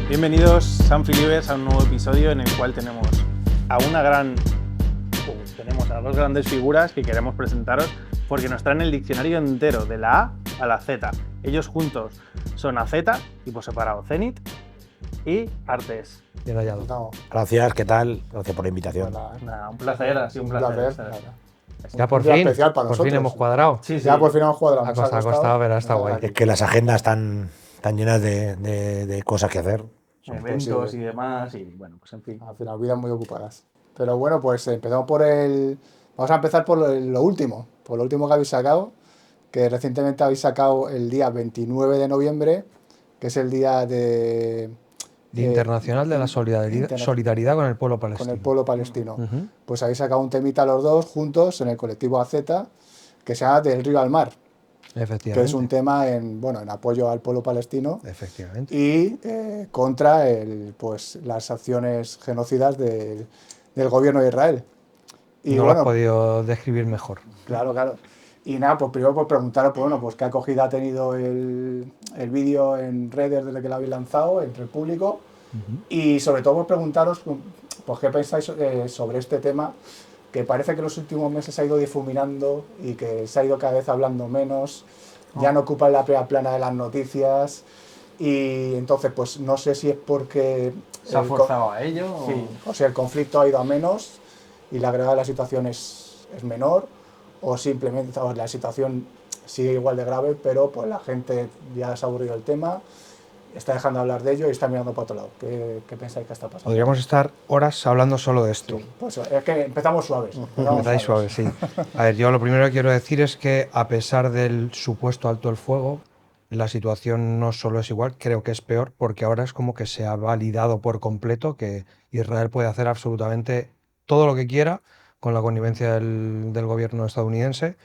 Bienvenidos, Sanfilivers, a un nuevo episodio en el cual tenemos a dos grandes figuras que queremos presentaros porque nos traen el diccionario entero, de la A a la Z. Ellos juntos son AZ y por separado Zenit y Artes. Bien hallado. Gracias, ¿qué tal? Gracias por la invitación. Nada, un placer, ha sido un placer. Ya por fin hemos cuadrado. Sí, ya por fin hemos cuadrado. Ha costado, pero está guay. Es que las agendas están llenas de cosas que hacer. Eventos y demás, y bueno, pues en fin. Al final, vidas muy ocupadas. Pero bueno, pues empezamos vamos a empezar por lo último que habéis sacado, que recientemente habéis sacado el día 29 de noviembre, que es el día de... Internacional de la solidaridad con el pueblo palestino. Con el pueblo palestino. Pues habéis sacado un temita los dos juntos en el colectivo AZ, que se llama Del río al mar. Efectivamente. Que es un tema en apoyo al pueblo palestino. Efectivamente. Y contra las acciones genocidas del gobierno de Israel. Y no lo has podido describir mejor. Claro. Y nada, pues primero preguntaros pues qué acogida ha tenido el vídeo en redes desde que lo habéis lanzado, entre el público. Y sobre todo preguntaros pues qué pensáis sobre este tema, que parece que en los últimos meses se ha ido difuminando y que se ha ido cada vez hablando menos, ya no ocupa la primera plana de las noticias, y entonces pues no sé si es porque ¿se ha forzado a ello? Sí, o sea, el conflicto ha ido a menos y la gravedad de la situación es menor, o simplemente la situación sigue igual de grave, pero pues la gente ya se ha aburrido del tema, está dejando de hablar de ello y está mirando para otro lado. ¿Qué pensáis que está pasando? Podríamos estar horas hablando solo de esto. Sí, pues es que empezamos suaves. Empezáis suaves, sí. A ver, yo lo primero que quiero decir es que a pesar del supuesto alto el fuego, la situación no solo es igual, creo que es peor, porque ahora es como que se ha validado por completo que Israel puede hacer absolutamente todo lo que quiera con la connivencia del gobierno estadounidense,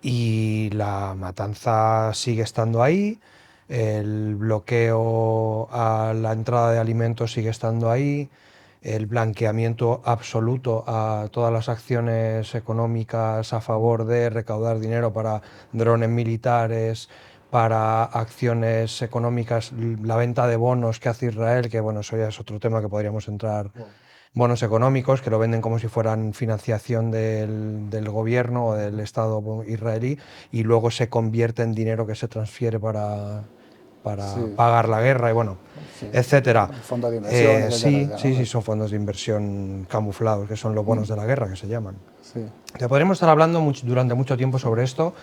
y la matanza sigue estando ahí. El bloqueo a la entrada de alimentos sigue estando ahí, el blanqueamiento absoluto a todas las acciones económicas a favor de recaudar dinero para drones militares, para acciones económicas, la venta de bonos que hace Israel, que bueno, eso ya es otro tema que podríamos entrar. Bonos económicos que lo venden como si fueran financiación del gobierno o del Estado israelí, y luego se convierte en dinero que se transfiere para pagar la guerra y bueno, etcétera. Fondos de inversión, sí, son fondos de inversión camuflados, que son los bonos de la guerra, que se llaman. Sí. Te podremos estar hablando durante mucho tiempo sobre esto.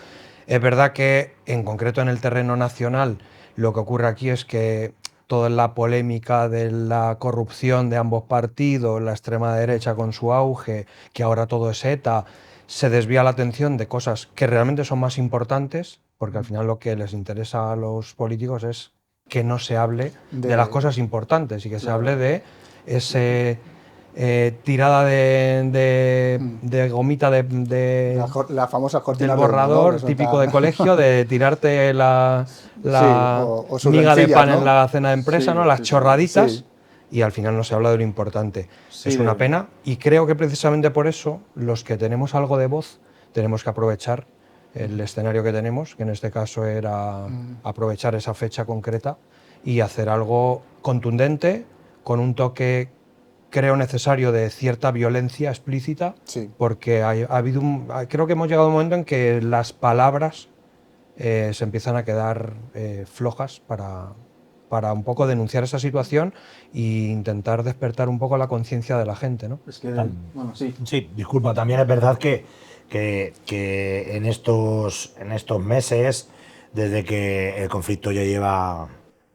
Es verdad que, en concreto en el terreno nacional, lo que ocurre aquí es que toda la polémica de la corrupción de ambos partidos, la extrema derecha con su auge, que ahora todo es ETA, se desvía la atención de cosas que realmente son más importantes, porque al final lo que les interesa a los políticos es que no se hable de las cosas importantes y que se hable de ese tirada de gomita la famosa cortina del borrador típico de colegio, de tirarte la miga de pan, ¿no?, en la cena de empresa, ¿no?, las chorraditas, y al final no se habla de lo importante. Es una pena, y creo que precisamente por eso los que tenemos algo de voz tenemos que aprovechar el escenario que tenemos, que en este caso era aprovechar esa fecha concreta y hacer algo contundente, con un toque, creo, necesario de cierta violencia explícita, porque creo que hemos llegado a un momento en que las palabras se empiezan a quedar flojas para un poco denunciar esa situación e intentar despertar un poco la conciencia de la gente, ¿no? Es que, bueno, sí. Sí, disculpa, también es verdad que en estos meses, desde que el conflicto ya lleva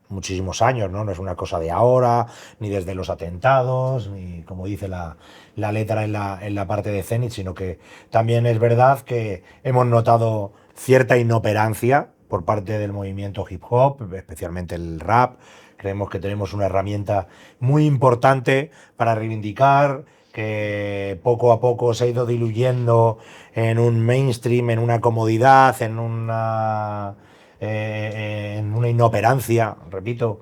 muchísimos años, ¿no? No es una cosa de ahora, ni desde los atentados, ni como dice la letra en la parte de Zenit, sino que también es verdad que hemos notado cierta inoperancia por parte del movimiento hip hop, especialmente el rap. Creemos que tenemos una herramienta muy importante para reivindicar, que poco a poco se ha ido diluyendo en un mainstream, en una comodidad, en una inoperancia, repito,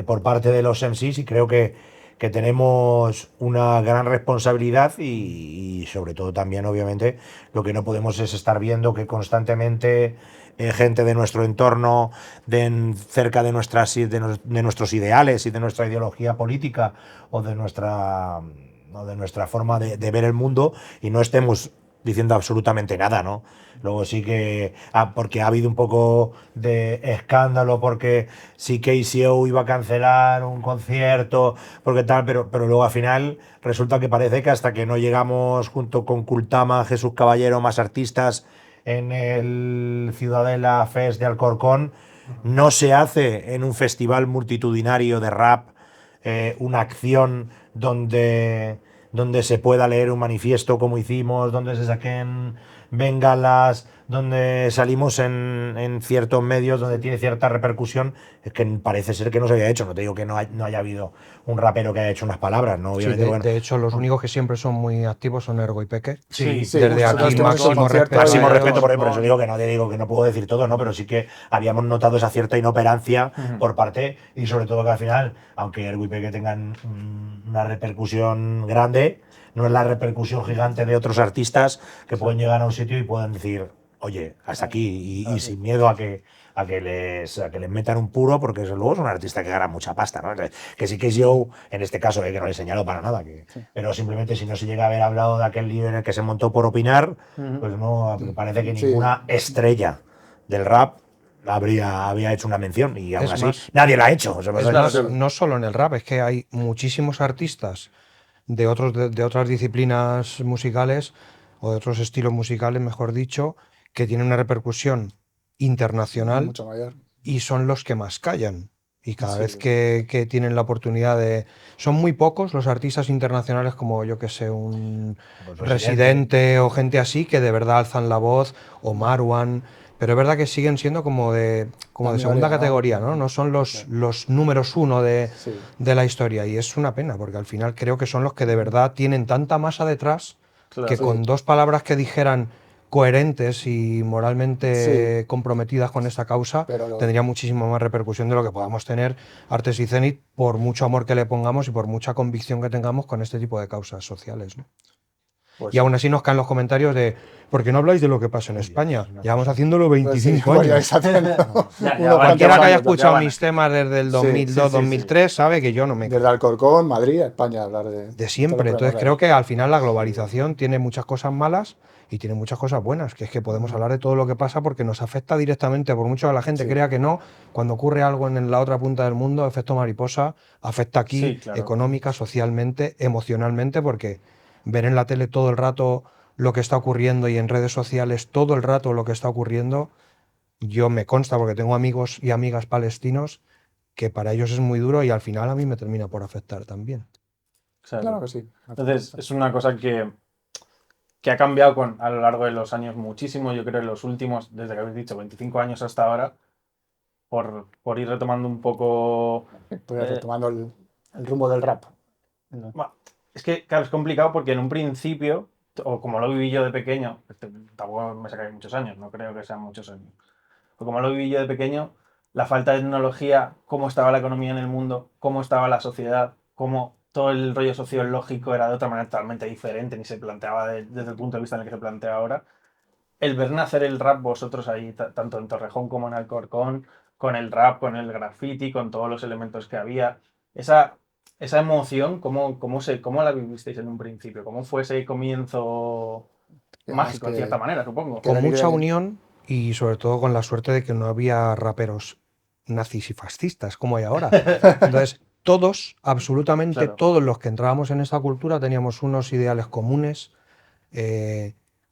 por parte de los MCs, y creo que que tenemos una gran responsabilidad y sobre todo también, obviamente, lo que no podemos es estar viendo que constantemente gente de nuestro entorno, cerca de, de nuestros ideales y de nuestra ideología política o de nuestra forma de ver el mundo y no estemos diciendo absolutamente nada, ¿no? Luego sí que, porque ha habido un poco de escándalo, porque sí que KCO iba a cancelar un concierto, porque tal, pero luego al final resulta que parece que hasta que no llegamos junto con Kultama, Jesús Caballero, más artistas en el Ciudadela Fest de Alcorcón, no se hace en un festival multitudinario de rap una acción donde se pueda leer un manifiesto como hicimos, donde se saquen bengalas, donde salimos en ciertos medios, donde tiene cierta repercusión, es que parece ser que no se había hecho. No te digo que no haya habido un rapero que haya hecho unas palabras, ¿no? Sí, Obviamente, bueno. de hecho, los únicos que siempre son muy activos son Ergo y Peque. Sí, Desde aquí, máximo respeto. Máximo a respeto, ellos. por eso digo que no te digo que no puedo decir todo, ¿no? Pero sí que habíamos notado esa cierta inoperancia por parte, y sobre todo que al final, aunque Ergo y Peque tengan una repercusión grande, no es la repercusión gigante de otros artistas que pueden llegar a un sitio y pueden decir, oye, hasta aquí, y sin miedo a que les metan un puro, porque luego es un artista que gana mucha pasta, ¿no? Entonces, que sí que es yo, en este caso, que no le he señalado para nada, pero simplemente si no se llega a haber hablado de aquel lío en el que se montó por opinar, pues no, parece que ninguna estrella del rap había hecho una mención, y aún Es así más, nadie la ha hecho. O sea, Es más, no solo en el rap, es que hay muchísimos artistas de otras disciplinas musicales o de otros estilos musicales, mejor dicho, que tienen una repercusión internacional Mucho mayor. y son los que más callan. Y cada Sí. vez que tienen la oportunidad de... Son muy pocos los artistas internacionales como, yo que sé, un Pues Residente o gente así que de verdad alzan la voz, o Marwan, pero es verdad que siguen siendo como de La segunda minoría, ¿no? categoría, ¿no? No son los números uno de Sí. la historia, y es una pena, porque al final creo que son los que de verdad tienen tanta masa detrás Claro. que Sí. con dos palabras que dijeran coherentes y moralmente Sí. comprometidas con esta causa, Pero tendría muchísima más repercusión de lo que podamos tener Artes y Zenit, por mucho amor que le pongamos y por mucha convicción que tengamos con este tipo de causas sociales, ¿no? pues, Y aún así nos caen los comentarios de ¿por qué no habláis de lo que pasa en España? Llevamos haciéndolo pues sí, 25 pues ya años. está haciendo Ya, unos cualquiera Cualquiera que haya cuantos años, escuchado ya van. mis temas desde el Sí, 2002, sí, sí. 2003 sabe que yo no me desde Alcorcón, Madrid, a España, hablar de siempre. Entonces creo que al final la globalización tiene muchas cosas malas y tiene muchas cosas buenas, que es que podemos hablar de todo lo que pasa porque nos afecta directamente, por mucho que la gente Sí. crea que no, cuando ocurre algo en la otra punta del mundo, efecto mariposa, afecta aquí Sí, claro. económica, socialmente, emocionalmente, porque ver en la tele todo el rato lo que está ocurriendo y en redes sociales todo el rato lo que está ocurriendo, yo me consta porque tengo amigos y amigas palestinos que para ellos es muy duro y al final a mí me termina por afectar también. Claro que sí. Entonces, es una cosa que ha cambiado a lo largo de los años muchísimo, yo creo, en los últimos, desde que habéis dicho, 25 años hasta ahora, por ir retomando un poco... Pues retomando el rumbo del rap. Bueno, es que, claro, es complicado porque en un principio, o como lo viví yo de pequeño, tampoco me sacaré muchos años, no creo que sean muchos años, o como lo viví yo de pequeño, la falta de tecnología, cómo estaba la economía en el mundo, cómo estaba la sociedad, cómo todo el rollo sociológico era de otra manera totalmente diferente, ni se planteaba desde el punto de vista en el que se plantea ahora. El ver nacer el rap vosotros ahí, tanto en Torrejón como en Alcorcón, con el rap, con el graffiti, con todos los elementos que había, esa emoción, ¿cómo la vivisteis en un principio? ¿Cómo fue ese comienzo mágico, en cierta manera, supongo? Con mucha unión y sobre todo con la suerte de que no había raperos nazis y fascistas como hay ahora. Entonces, todos, absolutamente Claro. todos los que entrábamos en esta cultura teníamos unos ideales comunes,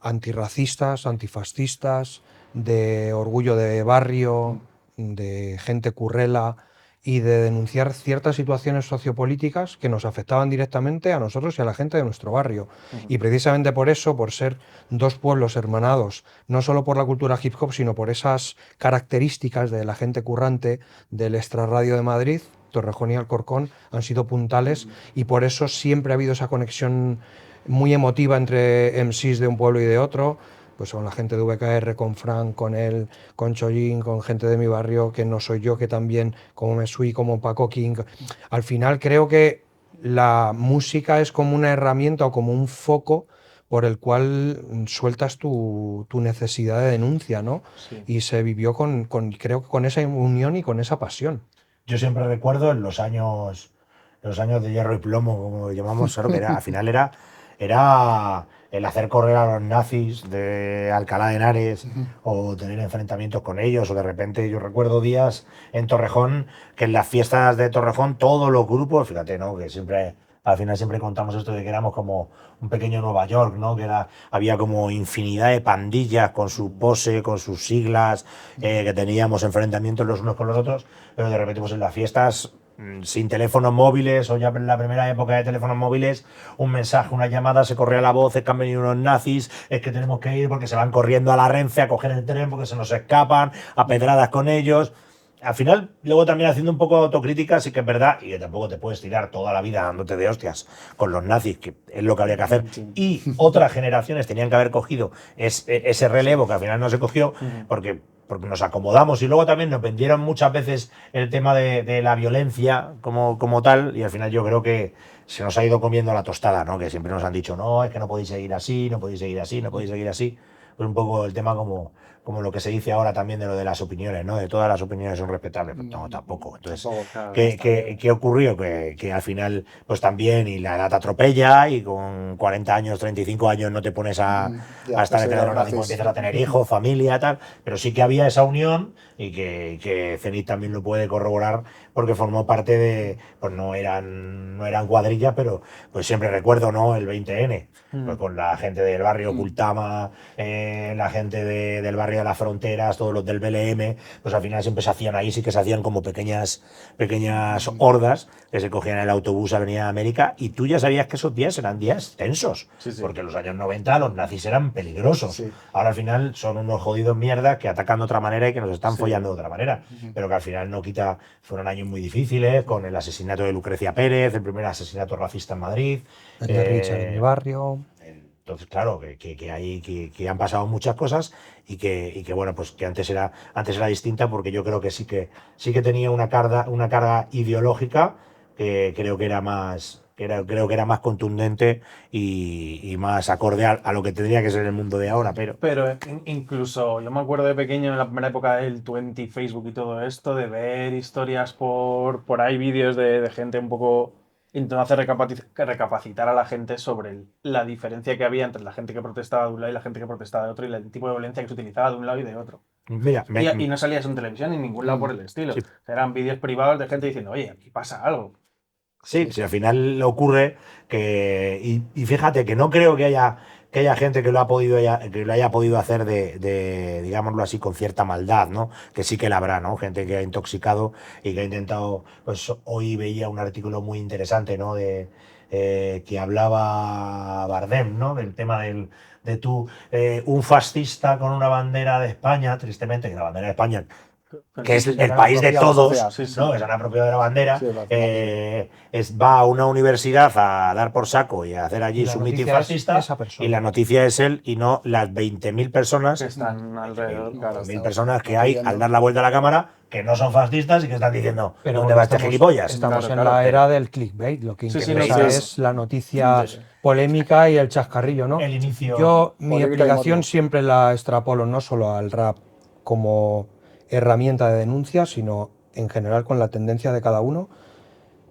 antirracistas, antifascistas, de orgullo de barrio, de gente currela y de denunciar ciertas situaciones sociopolíticas que nos afectaban directamente a nosotros y a la gente de nuestro barrio. Y precisamente por eso, por ser dos pueblos hermanados, no solo por la cultura hip hop, sino por esas características de la gente currante del extrarradio de Madrid, Torrejón y Alcorcón han sido puntales, y por eso siempre ha habido esa conexión muy emotiva entre MCs de un pueblo y de otro, pues con la gente de VKR, con Frank, con él, con Chollín, con gente de mi barrio, que no soy yo, que también, como Mesui, como Paco King. Al final creo que la música es como una herramienta o como un foco por el cual sueltas tu necesidad de denuncia, ¿no? Sí. Y se vivió creo que con esa unión y con esa pasión. Yo siempre recuerdo en los años de hierro y plomo, como lo llamamos, claro que al final era el hacer correr a los nazis de Alcalá de Henares o tener enfrentamientos con ellos, o de repente yo recuerdo días en Torrejón, que en las fiestas de Torrejón todos los grupos, fíjate, ¿no? Que siempre, al final siempre contamos esto de que éramos como un pequeño Nueva York, ¿no? Había como infinidad de pandillas con su pose, con sus siglas, que teníamos enfrentamientos los unos con los otros, pero de repente pues en las fiestas sin teléfonos móviles, o ya en la primera época de teléfonos móviles, un mensaje, una llamada, se corría la voz, es que han venido unos nazis, es que tenemos que ir porque se van corriendo a la Renfe a coger el tren porque se nos escapan, a pedradas con ellos. Al final, luego también haciendo un poco de autocrítica, sí que es verdad, y que tampoco te puedes tirar toda la vida dándote de hostias con los nazis, que es lo que habría que hacer. Y otras generaciones tenían que haber cogido ese relevo que al final no se cogió, porque nos acomodamos, y luego también nos vendieron muchas veces el tema de la violencia como tal, y al final yo creo que se nos ha ido comiendo la tostada, ¿no? Que siempre nos han dicho, no, es que no podéis seguir así, no podéis seguir así, no podéis seguir así. Pues un poco el tema como lo que se dice ahora también de lo de las opiniones, ¿no? De todas las opiniones son respetables, pues no, tampoco. Entonces, Claro, ¿qué ocurrió? Que al final, pues también, y la edad te atropella, y con 40 años, 35 años no te pones a estar en el organismo, empiezas a tener hijos, familia, tal, pero sí que había esa unión, y que Zenit también lo puede corroborar, porque formó parte de, pues no eran cuadrillas, pero pues siempre recuerdo, ¿no? El 20N, pues con la gente del barrio Kultama, la gente del barrio de las Fronteras, todos los del BLM, pues al final siempre se hacían ahí, sí que se hacían como pequeñas hordas que se cogían el autobús a Avenida América, y tú ya sabías que esos días eran días tensos, porque en los años 90 los nazis eran peligrosos. Ahora al final son unos jodidos mierdas que atacan de otra manera y que nos están follando de otra manera, pero que al final no quita, fueron años muy difíciles, con el asesinato de Lucrecia Pérez, el primer asesinato racista en Madrid, El de Richard en mi barrio. entonces, claro, que han pasado muchas cosas, y que bueno, pues que antes era distinta, porque yo creo que sí que tenía una carga ideológica que creo que era más contundente y más acorde a lo que tendría que ser el mundo de ahora, Pero incluso yo me acuerdo de pequeño, en la primera época del 20, Facebook y todo esto, de ver historias por ahí, vídeos de gente un poco intentando hacer recapacitar a la gente sobre la diferencia que había entre la gente que protestaba de un lado y la gente que protestaba de otro, y el tipo de violencia que se utilizaba de un lado y de otro. Mira, Y no salía eso en televisión ni en ningún lado por el estilo. Sí. O sea, eran vídeos privados de gente diciendo, oye, aquí pasa algo. sí, al final le ocurre y fíjate que no creo que haya gente que lo haya podido hacer de, digámoslo así, con cierta maldad, ¿no? Que sí que la habrá, ¿no? Gente que ha intoxicado y que ha intentado, pues hoy veía un artículo muy interesante, ¿no? Que hablaba Bardem, ¿no? Del tema un fascista con una bandera de España, tristemente, que la bandera de España, que es el país de todos, ¿no? Que se han apropiado de la bandera, va a una universidad a dar por saco y a hacer allí su mitin fascista, y la noticia es él y no las 20.000 personas que están alrededor. 20.000 personas que hay al dar la vuelta a la cámara, que no son fascistas y que están diciendo, ¿dónde va este gilipollas? Estamos en la era del clickbait, lo que interesa es la noticia polémica y el chascarrillo, ¿no? El inicio. Yo mi explicación siempre la extrapolo no solo al rap como herramienta de denuncia, sino en general con la tendencia de cada uno.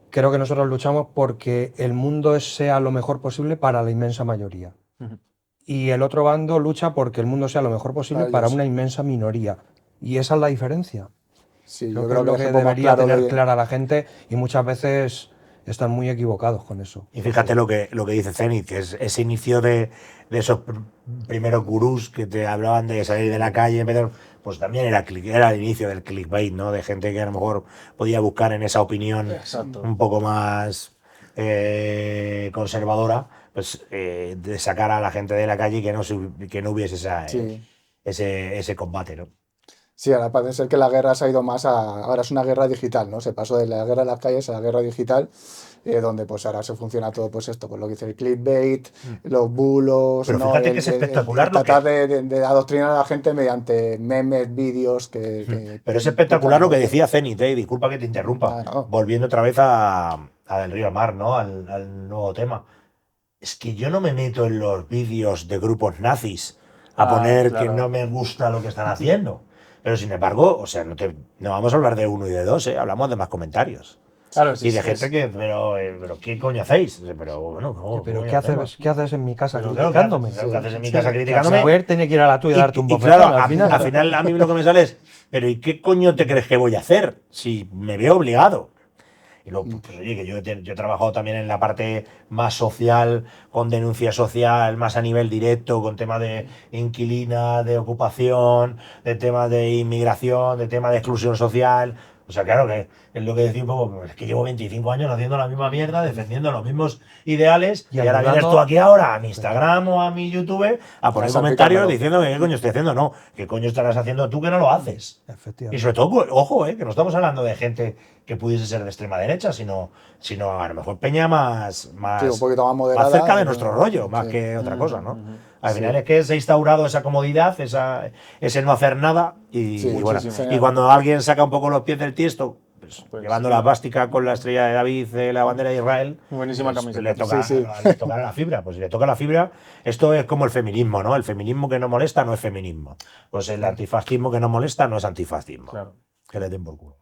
Creo que nosotros luchamos porque el mundo sea lo mejor posible para la inmensa mayoría. Y el otro bando lucha porque el mundo sea lo mejor posible para una inmensa minoría. Y esa es la diferencia. Sí, yo creo que debería tener clara la gente, y muchas veces están muy equivocados con eso. Y fíjate lo que dice Zenit, que es ese inicio de esos primeros gurús que te hablaban de salir de la calle, pues también era el inicio del clickbait, ¿no? De gente que a lo mejor podía buscar en esa opinión un poco más conservadora, pues de sacar a la gente de la calle y que no hubiese ese combate, ¿no? Sí, ahora parece ser que la guerra se ha ido más ahora es una guerra digital, ¿no? Se pasó de la guerra de las calles a la guerra digital, donde pues ahora se funciona todo, pues esto, pues lo que dice el clickbait, los bulos, pero ¿no? Fíjate que es espectacular tratar de adoctrinar a la gente mediante memes, vídeos pero es espectacular lo que decía Zenit, disculpa que te interrumpa, volviendo otra vez a Del Río al Mar, ¿no? Al nuevo tema. Es que yo no me meto en los vídeos de grupos nazis a poner claro. que no me gusta lo que están haciendo. Pero sin embargo, o sea, no vamos a hablar de uno y de dos, hablamos de más comentarios. Claro, sí, Y de sí, gente que, pero ¿qué coño hacéis? Pero bueno, no, Pero coño ¿qué hacemos? haces en mi casa Pero claro, criticándome? ¿qué haces en mi casa O sea, criticándome? mujer tenía que ir a la tuya y darte un Y bofetón claro, al final. al final a mí lo que me sale es, pero ¿y qué coño te crees que voy a hacer si me veo obligado? Y luego, pues oye, que yo he trabajado también en la parte más social, con denuncia social, más a nivel directo, con temas de inquilina, de ocupación, de temas de inmigración, de temas de exclusión social. O sea, claro que es lo que decía un poco, pues es que llevo 25 años haciendo la misma mierda, defendiendo los mismos ideales, y ahora vienes tú aquí ahora a mi Instagram o a mi YouTube a poner comentarios diciendo que qué coño estoy haciendo. No, qué coño estarás haciendo tú que no lo haces. Efectivamente. Y sobre todo, pues, ojo, que no estamos hablando de gente que pudiese ser de extrema derecha, sino a lo mejor peña más Sí, un poquito más moderada. cerca de nuestro rollo, más sí. que otra cosa, ¿no? Al final es que se ha instaurado esa comodidad, ese no hacer nada, y, Sí, y bueno, muchísimo. y cuando alguien saca un poco los pies del tiesto, pues, llevando sí. la vástica con la estrella de David, la bandera de Israel, Buenísima pues, camiseta. le toca, Sí, sí. le toca la fibra. Pues si le toca la fibra, esto es como el feminismo, ¿no? El feminismo que no molesta no es feminismo. Pues el antifascismo que no molesta no es antifascismo. Claro. Que le den por culo.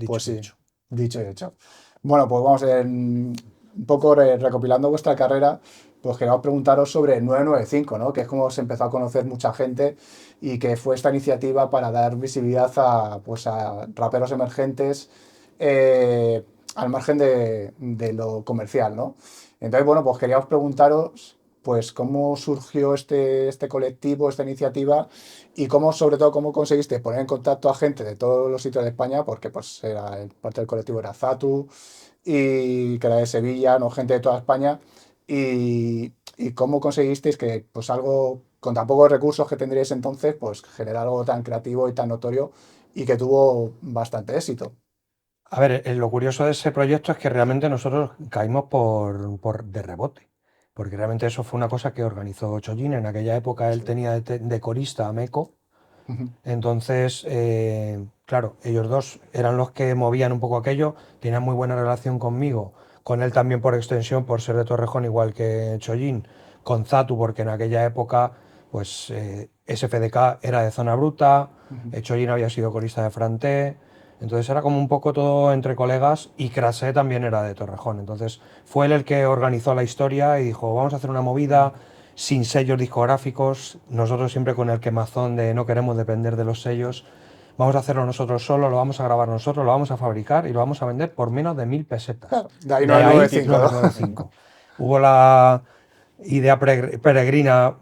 Pues sí, dicho y hecho. Bueno, pues vamos a ver, un poco recopilando vuestra carrera, pues queríamos preguntaros sobre el 995, ¿no? Que es como se empezó a conocer mucha gente y que fue esta iniciativa para dar visibilidad a raperos emergentes al margen de lo comercial, ¿no? Entonces, bueno, pues queríamos preguntaros pues cómo surgió este colectivo, esta iniciativa, y cómo, sobre todo, cómo conseguiste poner en contacto a gente de todos los sitios de España, porque pues parte del colectivo era Zatu, y que era de Sevilla, no, gente de toda España, y cómo conseguisteis que pues algo con tan pocos recursos que tendríais entonces, pues generar algo tan creativo y tan notorio y que tuvo bastante éxito. A ver, lo curioso de ese proyecto es que realmente nosotros caímos de rebote, porque realmente eso fue una cosa que organizó Chollín. En aquella época él tenía de corista a Meco, entonces, claro, ellos dos eran los que movían un poco aquello, tenían muy buena relación conmigo, con él también por extensión, por ser de Torrejón, igual que Chollín, con Zatu, porque en aquella época, pues SFDK era de Zona Bruta, Chollín había sido corista de Franté. Entonces era como un poco todo entre colegas, y Crasé también era de Torrejón. Entonces fue él el que organizó la historia y dijo, vamos a hacer una movida sin sellos discográficos, nosotros siempre con el quemazón de no queremos depender de los sellos, vamos a hacerlo nosotros solos, lo vamos a grabar nosotros, lo vamos a fabricar y lo vamos a vender por menos de 1.000 pesetas. De ahí 995. 995. Hubo la idea peregrina,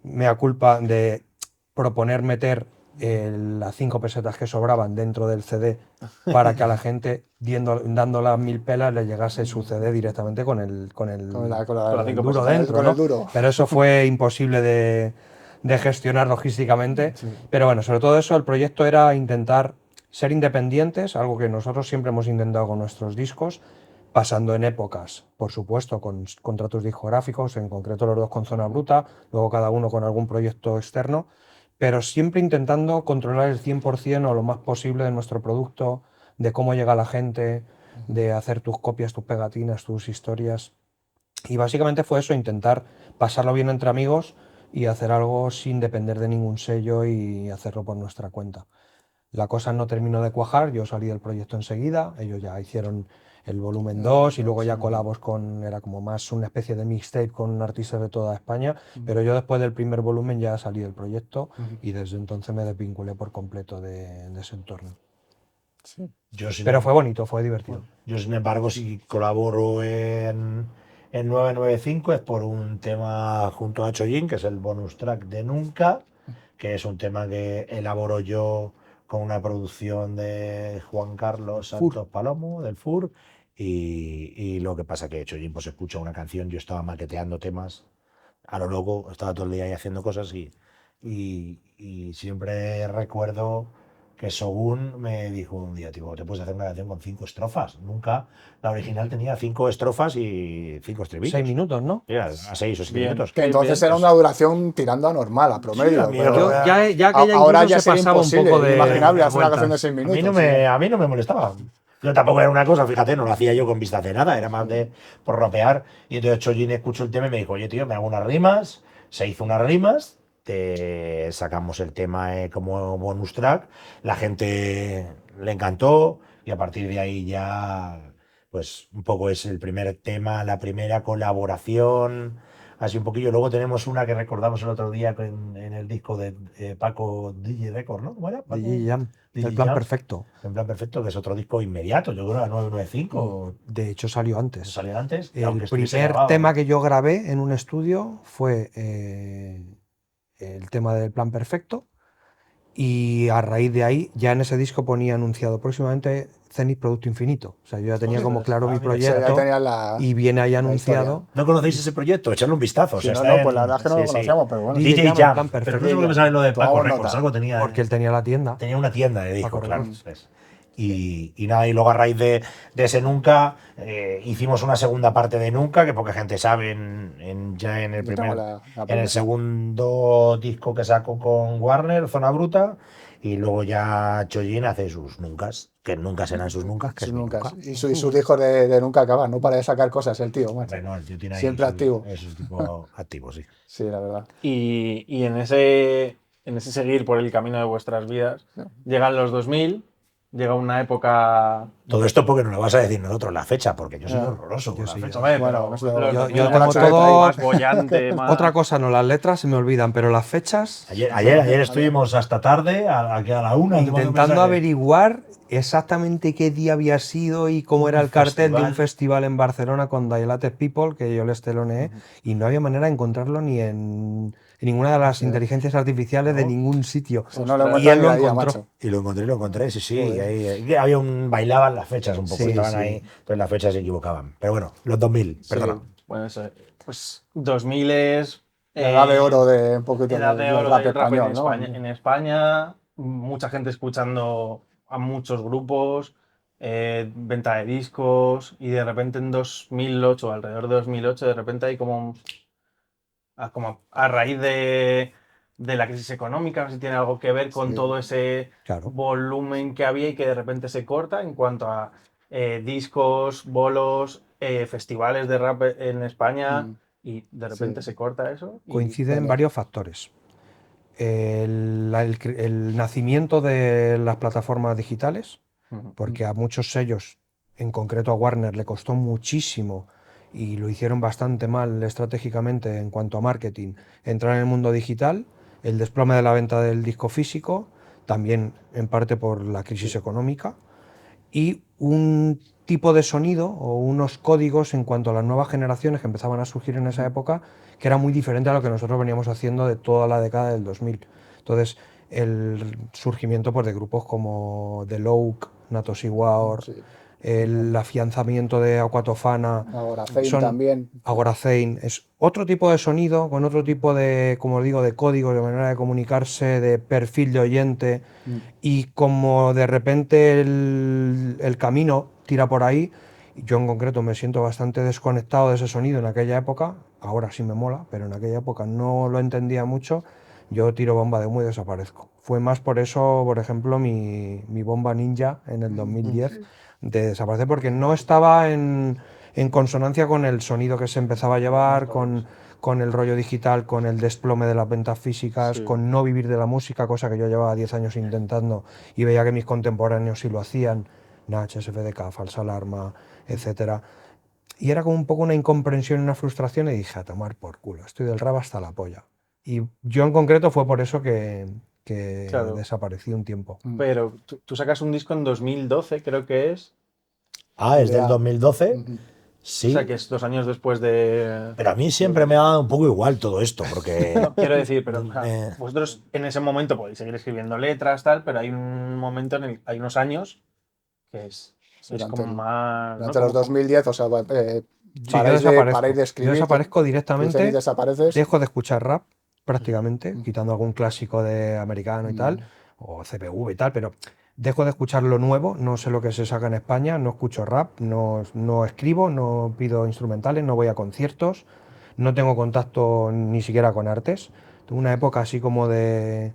mea culpa, de proponer meter las 5 pesetas que sobraban dentro del CD para que a la gente, dando las 1.000 pelas, le llegase su CD directamente con el duro dentro, con ¿no? el duro. Pero eso fue imposible de gestionar logísticamente. Pero bueno, sobre todo eso, el proyecto era intentar ser independientes, algo que nosotros siempre hemos intentado con nuestros discos, pasando en épocas, por supuesto, con contratos discográficos, en concreto los dos con Zona Bruta, luego cada uno con algún proyecto externo, pero siempre intentando controlar el 100% o lo más posible de nuestro producto, de cómo llega la gente, de hacer tus copias, tus pegatinas, tus historias. Y básicamente fue eso, intentar pasarlo bien entre amigos y hacer algo sin depender de ningún sello y hacerlo por nuestra cuenta. La cosa no terminó de cuajar, yo salí del proyecto enseguida, ellos ya hicieron el volumen 2 y luego ya colabos era como más una especie de mixtape con artistas de toda España, pero yo después del primer volumen ya salí del proyecto y desde entonces me desvinculé por completo de ese entorno. Pero fue bonito, fue divertido. Yo, sin embargo, si colaboro en 995 es por un tema junto a Chollín, que es el bonus track de Nunca, que es un tema que elaboro yo con una producción de Juan Carlos Santos Palomo, del FUR, y lo que pasa que Chollín pues escucha una canción, yo estaba maqueteando temas a lo loco, estaba todo el día ahí haciendo cosas y siempre recuerdo que Shogun me dijo un día, tipo, te puedes hacer una canción con 5 estrofas. Nunca, la original tenía 5 estrofas y 5 estribillos. 6 minutos, ¿no? Era a 6 o 7 minutos. Que entonces era una duración tirando a normal, a promedio. Sí, pero ya ahora ya se sería pasaba un imposible, poco de inimaginable hacer una vueltas. canción de 6 minutos. A mí no me molestaba. Yo tampoco era una cosa, fíjate, no lo hacía yo con vistas de nada, era más de por rapear. Y entonces Chojin escuchó el tema y me dijo, oye, tío, me hago unas rimas. Se hizo unas rimas, te sacamos el tema como bonus track. La gente le encantó y a partir de ahí ya, pues un poco es el primer tema, la primera colaboración. Así un poquillo. Luego tenemos una que recordamos el otro día en el disco de Paco DJ Record, ¿no? ¿Cómo era? Paco DJ Jam, el DJ plan Jam. perfecto. En plan perfecto, que es otro disco inmediato, yo creo, a 995. De hecho, salió antes. Salió antes. El primer tema que yo grabé en un estudio fue el tema del plan perfecto. Y a raíz de ahí, ya en ese disco ponía anunciado próximamente Zenith Producto Infinito. O sea, yo ya tenía como claro mi mira, proyecto y viene ahí anunciado. ¿No conocéis ese proyecto? Echarle un vistazo. Sí, no, pues la verdad es que no lo conocíamos, pero bueno. DJ DJ Jam, Jam. Plan Pero no sé Perfecto. por qué me sale lo de Paco Tomamos Records. nota. Algo tenía. Porque él tenía la tienda. Tenía una tienda de discos, Paco claro. Records. ¿Ves? Y nada, y luego a raíz de ese Nunca, hicimos una segunda parte de Nunca, que poca gente sabe ya en el Yo tengo la en el segundo disco que sacó con Warner, Zona Bruta, y luego ya Chojin hace sus Nuncas, que nunca serán sus Nuncas, que Sus es mi nunca. Nunca. Y sus discos de nunca acabar, no para de sacar cosas el tío, macho. Hombre, no, el tío tiene ahí Siempre activo. Es un tipo activo, sí. Sí, la verdad. Y en ese seguir por el camino de vuestras vidas, llegan los 2000, llega una época... Todo esto porque no lo vas a decir nosotros la fecha, porque yo soy Ya. horroroso con la sí, fecha. Hombre, Bueno, pero no sé, los yo 2000 tengo era una época todo- más bollante, más... Otra cosa, no, las letras se me olvidan, pero las fechas, Ayer estuvimos hasta tarde, aquí a la una, intentando averiguar exactamente qué día había sido y cómo era el cartel de un festival en Barcelona con Dilated People, que yo les teloneé, y no había manera de encontrarlo ni en ninguna de las inteligencias artificiales de ningún sitio. Si no lo Y él encuentras lo ni la encontró. macho. Y lo encontré, sí, sí. Joder. Y había bailaban las fechas un poco, Sí, estaban sí. ahí, pues las fechas se equivocaban. Pero bueno, los 2000, perdona. Bueno, eso, pues 2000 es... La edad de oro de un poquito edad de del oro rap del rap español, en ¿no? España. En España, mucha gente escuchando a muchos grupos, venta de discos, y de repente en 2008, alrededor de 2008, de repente hay como a raíz de la crisis económica, no sé si tiene algo que ver con Sí. todo ese Claro. volumen que había y que de repente se corta en cuanto a discos, bolos, festivales de rap en España, y de repente Sí. se corta eso. Y Coinciden vale. varios factores. El nacimiento de las plataformas digitales, porque a muchos sellos, en concreto a Warner, le costó muchísimo y lo hicieron bastante mal estratégicamente en cuanto a marketing, entrar en el mundo digital, el desplome de la venta del disco físico, también en parte por la crisis económica, y un tipo de sonido o unos códigos en cuanto a las nuevas generaciones que empezaban a surgir en esa época, que era muy diferente a lo que nosotros veníamos haciendo de toda la década del 2000. Entonces, el surgimiento pues, de grupos como The Loke, Natos War, Sí. el afianzamiento de Aquatofana, Ahora, Fame también. Agoracein, es otro tipo de sonido, con otro tipo de, como digo, de código, de manera de comunicarse, de perfil de oyente, y como de repente el camino tira por ahí, yo en concreto me siento bastante desconectado de ese sonido en aquella época, ahora sí me mola, pero en aquella época no lo entendía mucho, yo tiro bomba de humo y desaparezco. Fue más por eso, por ejemplo, mi bomba ninja en el 2010, de desaparecer, porque no estaba en consonancia con el sonido que se empezaba a llevar, con el rollo digital, con el desplome de las ventas físicas, Sí. con no vivir de la música, cosa que yo llevaba 10 años intentando y veía que mis contemporáneos sí lo hacían, Nach, SFDK, Falsa Alarma, etcétera. Y era como un poco una incomprensión y una frustración y dije, a tomar por culo, estoy del rap hasta la polla. Y yo en concreto fue por eso que Claro. desaparecí un tiempo. Pero tú sacas un disco en 2012, creo que es. Es del Ya. 2012. Ujú. Sí. O sea, que es 2 años después de... Pero a mí siempre me ha dado un poco igual todo esto, porque No, quiero decir, pero o sea, vosotros en ese momento podéis seguir escribiendo letras, tal, pero hay un momento hay unos años que es Durante como el- más... ¿no? Durante los Como- 2010, o sea, Sí, paráis yo desaparezco. paráis de Yo escribir. desaparezco Tú directamente, desapareces. dejo de escuchar rap prácticamente, quitando algún clásico de americano y tal, o CPV y tal, pero dejo de escuchar lo nuevo, no sé lo que se saca en España, no escucho rap, no escribo, no pido instrumentales, no voy a conciertos, no tengo contacto ni siquiera con artes. Tuve una época así como de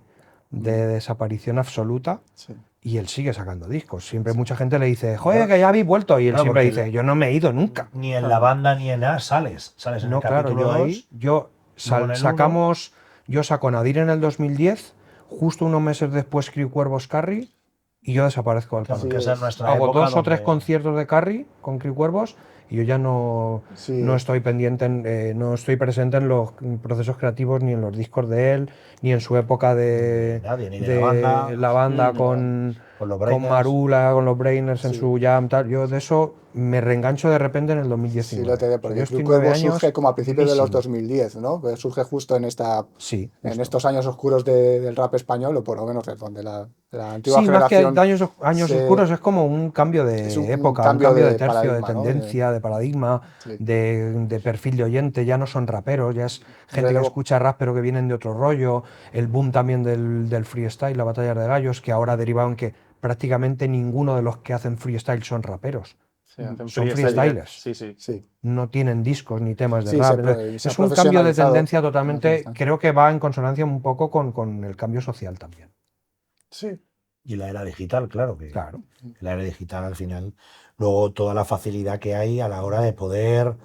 desaparición absoluta. Sí. y él sigue sacando discos. Siempre mucha gente le dice, joder, que ya habéis vuelto. Y él Claro, siempre porque dice, yo no me he ido nunca. Ni en la banda ni en nada sales en No, el claro, capítulo yo 2. ahí, yo luego en el sacamos, yo saco Nadir en el 2010, justo unos meses después Crew Cuervos Carry, y yo desaparezco del Claro, canal. que esa es nuestra Hago época 2 o 3 donde- conciertos de Carry con Crew Cuervos y yo ya no, Sí. no estoy pendiente, no estoy presente en los procesos creativos ni en los discos de él, ni en su época de, Ni nadie, ni de la banda. con Con los con Brainers. Marula, con los Brainers en Sí. su jam, tal. Yo de eso me reengancho de repente en el 2019. Sí, lo te O sea, porque yo el estoy Club 9 Cuervo años surge como a principios de los durísimo. 2010, ¿no? Pues surge justo en Sí, en justo. estos años oscuros del rap español, o por lo menos de donde la antigua Sí, más que generación años se- oscuros, es como un cambio es de un época, un cambio cambio de de tercio, de paradigma, ¿no? tendencia, de paradigma, Sí. de perfil de oyente. Ya no son raperos, ya es gente que Relevo. escucha rap pero que vienen de otro rollo. El boom también del freestyle, la batalla de gallos, que ahora ha derivado en que prácticamente ninguno de los que hacen freestyle son raperos. Sí, hacen Son freestyle. freestylers. Sí, sí. Sí, No tienen discos ni temas de Sí, rap. se Entonces, ha es un cambio de profesionalizado. tendencia totalmente, creo que va en consonancia un poco con el cambio social también. Sí. Y la era digital, claro que Claro. la era digital al final, luego toda la facilidad que hay a la hora de poder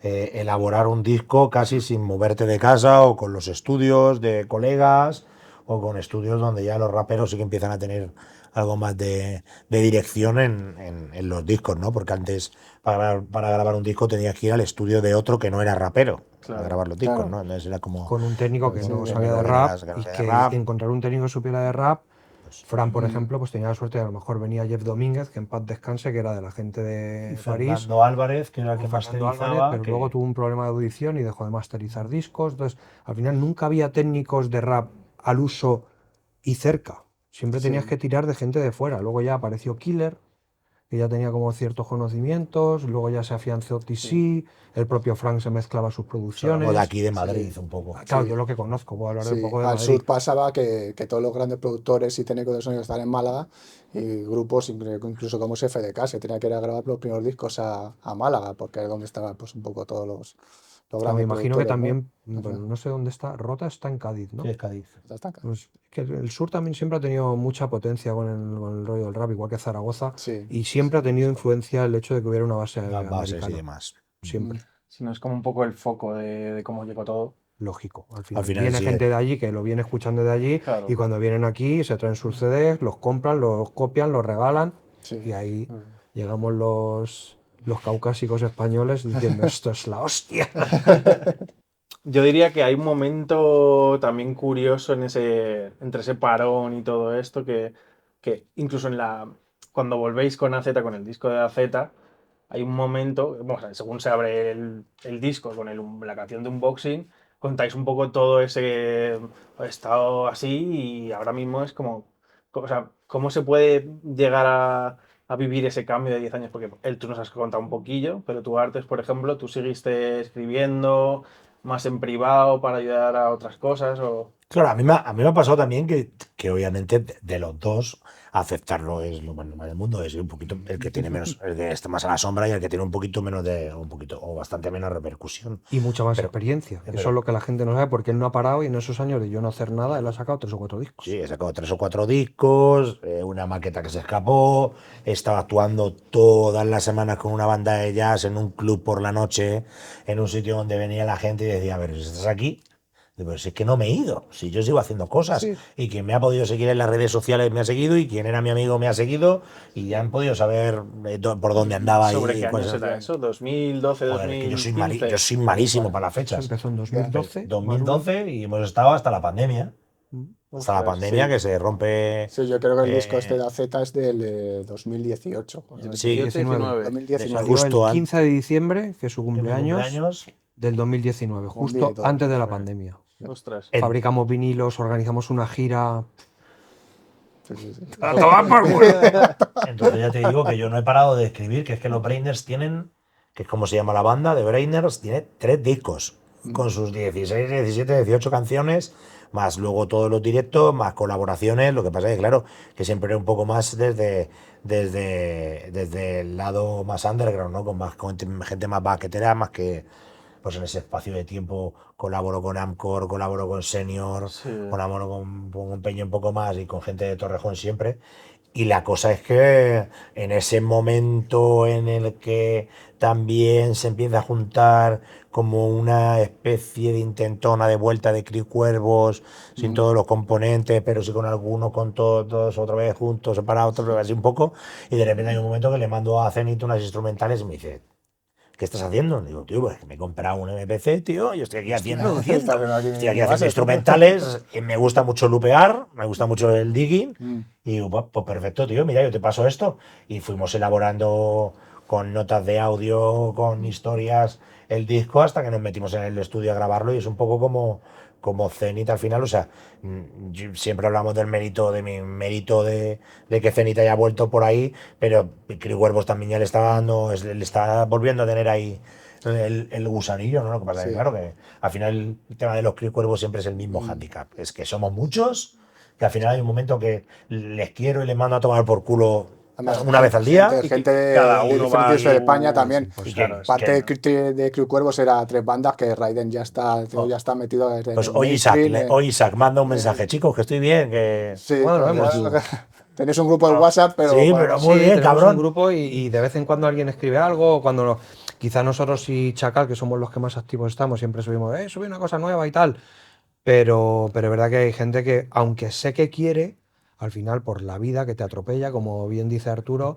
elaborar un disco casi sin moverte de casa o con los estudios de colegas o con estudios donde ya los raperos sí que empiezan a tener algo más de dirección en los discos, ¿no? Porque antes para grabar un disco tenías que ir al estudio de otro que no era rapero Claro, a grabar los discos, claro. ¿no? Entonces era como Con un técnico que Sí, no sí, sabía de que rap no y sabía de que rap. encontrar un técnico que supiera de rap. Pues, Fran, por ejemplo, pues tenía la suerte de a lo mejor venía Jeff Domínguez, que en paz descanse, que era de la gente de París. Fernando Álvarez, que era el o que Fernando Álvarez, masterizaba, pero que- luego tuvo un problema de audición y dejó de masterizar discos. Entonces, al final nunca había técnicos de rap al uso y cerca. Siempre tenías Sí. que tirar de gente de fuera. Luego ya apareció Killer, que ya tenía como ciertos conocimientos. Luego ya se afianzó TC. El propio Frank se mezclaba sus son producciones. algo de aquí de Madrid un poco. Claro, Sí. yo lo que conozco, puedo hablar un Sí, poco de al Madrid. sur pasaba que todos los grandes productores y técnicos de sonido están en Málaga y grupos, incluso como FDK, se tenía que ir a grabar los primeros discos a Málaga, porque es donde estaban pues, un poco todos los Claro, me grandes imagino que productores, ¿no? también, bueno, no sé dónde está, Rota está en Cádiz, ¿no? Sí, es Cádiz. Ya está acá. Pues que el sur también siempre ha tenido mucha potencia con el rollo del rap, igual que Zaragoza, Sí, y siempre ha tenido influencia el hecho de que hubiera una base Las bases y americana. demás. Siempre. Si no es como un poco el foco de cómo llegó todo. Lógico. Al final, final viene sí, gente de allí que lo viene escuchando de allí Claro. y cuando vienen aquí se traen sus CDs, los compran, los copian, los regalan sí. y ahí llegamos los caucásicos españoles diciendo esto es la hostia. Yo diría que hay un momento también curioso entre ese parón y todo esto, que incluso cuando volvéis con AZ, con el disco de AZ, hay un momento, bueno, según se abre el disco con la canción de Unboxing, contáis un poco todo ese estado así y ahora mismo es como, o sea, ¿cómo se puede llegar a vivir ese cambio de 10 años? Porque tú nos has contado un poquillo, pero tú Artes, por ejemplo, tú seguiste escribiendo más en privado para ayudar a otras cosas o... Claro, a mí me ha pasado también que obviamente de los dos aceptarlo es lo más normal del mundo, es un poquito el que tiene menos, el que está más a la sombra y el que tiene un poquito menos o bastante menos repercusión. Y mucha más Pero- experiencia. pero- Eso es lo que la gente no sabe porque él no ha parado y en esos años de yo no hacer nada, él ha sacado 3 o 4 discos. Sí, he sacado 3 o 4 discos, una maqueta que se escapó, estaba actuando todas las semanas con una banda de jazz en un club por la noche, en un sitio donde venía la gente y decía, a ver, si estás aquí, digo, si es que no me he ido, si yo sigo haciendo cosas Sí. y quien me ha podido seguir en las redes sociales me ha seguido y quien era mi amigo me ha seguido y ya han podido saber por dónde andaba ¿Sobre y qué año cuáles se eran. da eso? ¿2012, Joder, es que 2015? yo soy malísimo para las Eso fechas. empezó en 2012. 2012 y hemos estado hasta la pandemia. Hasta la Ostras, pandemia sí. que se rompe. Sí, yo creo que el disco este eh, de AZ es del 2018. Sí, 19. 2019. Justo Salió el an- 15 de diciembre, que es su en mi cumpleaños, del 2019, Un justo día y todo. antes de la pandemia. Ostras. En- Fabricamos vinilos, organizamos una gira. Sí, sí, sí. ¡A tomar por culo! Entonces ya te digo que yo no he parado de escribir, que es que los Brainers tienen, que es como se llama la banda de Brainers, tiene 3 discos, con sus 16, 17, 18 canciones, más luego todos los directos, más colaboraciones. Lo que pasa es que, claro, que siempre un poco más desde el lado más underground, ¿no? Con gente más baquetera, más que pues en ese espacio de tiempo colaboro con Amcor, colaboro con Senior, Sí. colaboro con un Peño un poco más y con gente de Torrejón siempre. Y la cosa es que en ese momento en el que también se empieza a juntar como una especie de intentona de vuelta de Cris Cuervos, sin todos los componentes, pero sí con algunos, con todos otra vez juntos, separados, pero así un poco. Y de repente hay un momento que le mando a Zenith unas instrumentales y me dice, ¿qué estás haciendo? Digo, tío, pues que me he comprado un MPC, tío, yo estoy aquí haciendo instrumentales, me gusta mucho lupear, me gusta mucho el digging, y digo, pues perfecto, tío, mira, yo te paso esto. Y fuimos elaborando con notas de audio, con historias, el disco, hasta que nos metimos en el estudio a grabarlo, y es un poco como Zenith al final, o sea, siempre hablamos del mérito, de mi mérito de que Zenith haya vuelto por ahí, pero Cris Huervos también ya le está dando, le está volviendo a tener ahí el gusanillo, ¿no? Lo que pasa es que, claro, que al final el tema de los Cris Cuervos siempre es el mismo hándicap, es que somos muchos, que al final hay un momento que les quiero y les mando a tomar por culo una vez al día. Gente de cada uno va diferentes de y- España también. Pues claro, es Parte que- de Cris Cuervos era 3 bandas que Raiden ya está metido en Pues el hoy Isaac, mainstream, hoy Isaac manda un mensaje, chicos, que estoy bien, que... Sí, Bueno, pues vemos. tenéis un grupo de WhatsApp, pero Sí, bueno, pero muy bien, tenemos cabrón. un grupo y de vez en cuando alguien escribe algo, o cuando quizá nosotros y Chacal, que somos los que más activos estamos, siempre subimos, subí una cosa nueva y tal. Pero es verdad que hay gente que, aunque sé que quiere, al final por la vida que te atropella, como bien dice Arturo,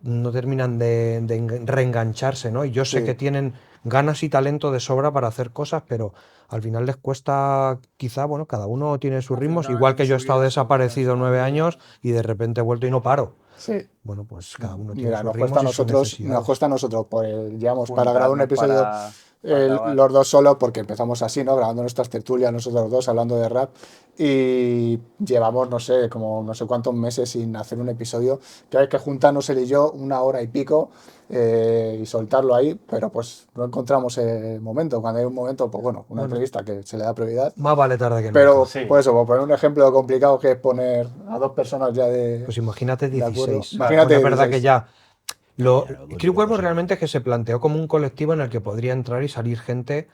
no terminan de reengancharse, ¿no? Y yo sé Sí. que tienen ganas y talento de sobra para hacer cosas, pero al final les cuesta, quizá, bueno, cada uno tiene sus ritmos, igual que yo he estado desaparecido 9 años y de repente he vuelto y no paro. sí. Bueno, pues cada uno tiene Mira, sus nos ritmos cuesta a y sus nosotros, necesidades. nos cuesta a nosotros, pues llevamos para grabar un Juntarnos episodio para grabar. los dos solos, porque empezamos así, ¿no? Grabando nuestras tertulias, nosotros dos, hablando de rap, y llevamos, no sé, como no sé cuántos meses sin hacer un episodio, que hay que juntarnos él y yo 1 hora y pico y soltarlo ahí, pero pues no encontramos el momento. Cuando hay un momento, pues bueno, una entrevista que se le da prioridad. Más vale tarde que Pero, nunca. Sí. pues eso, por poner un ejemplo complicado que es poner a 2 personas ya Pues imagínate de acuerdo. 16. Imagínate Bueno, es verdad 16. que ya. Claro, Cris Cuervos realmente es que se planteó como un colectivo en el que podría entrar y salir gente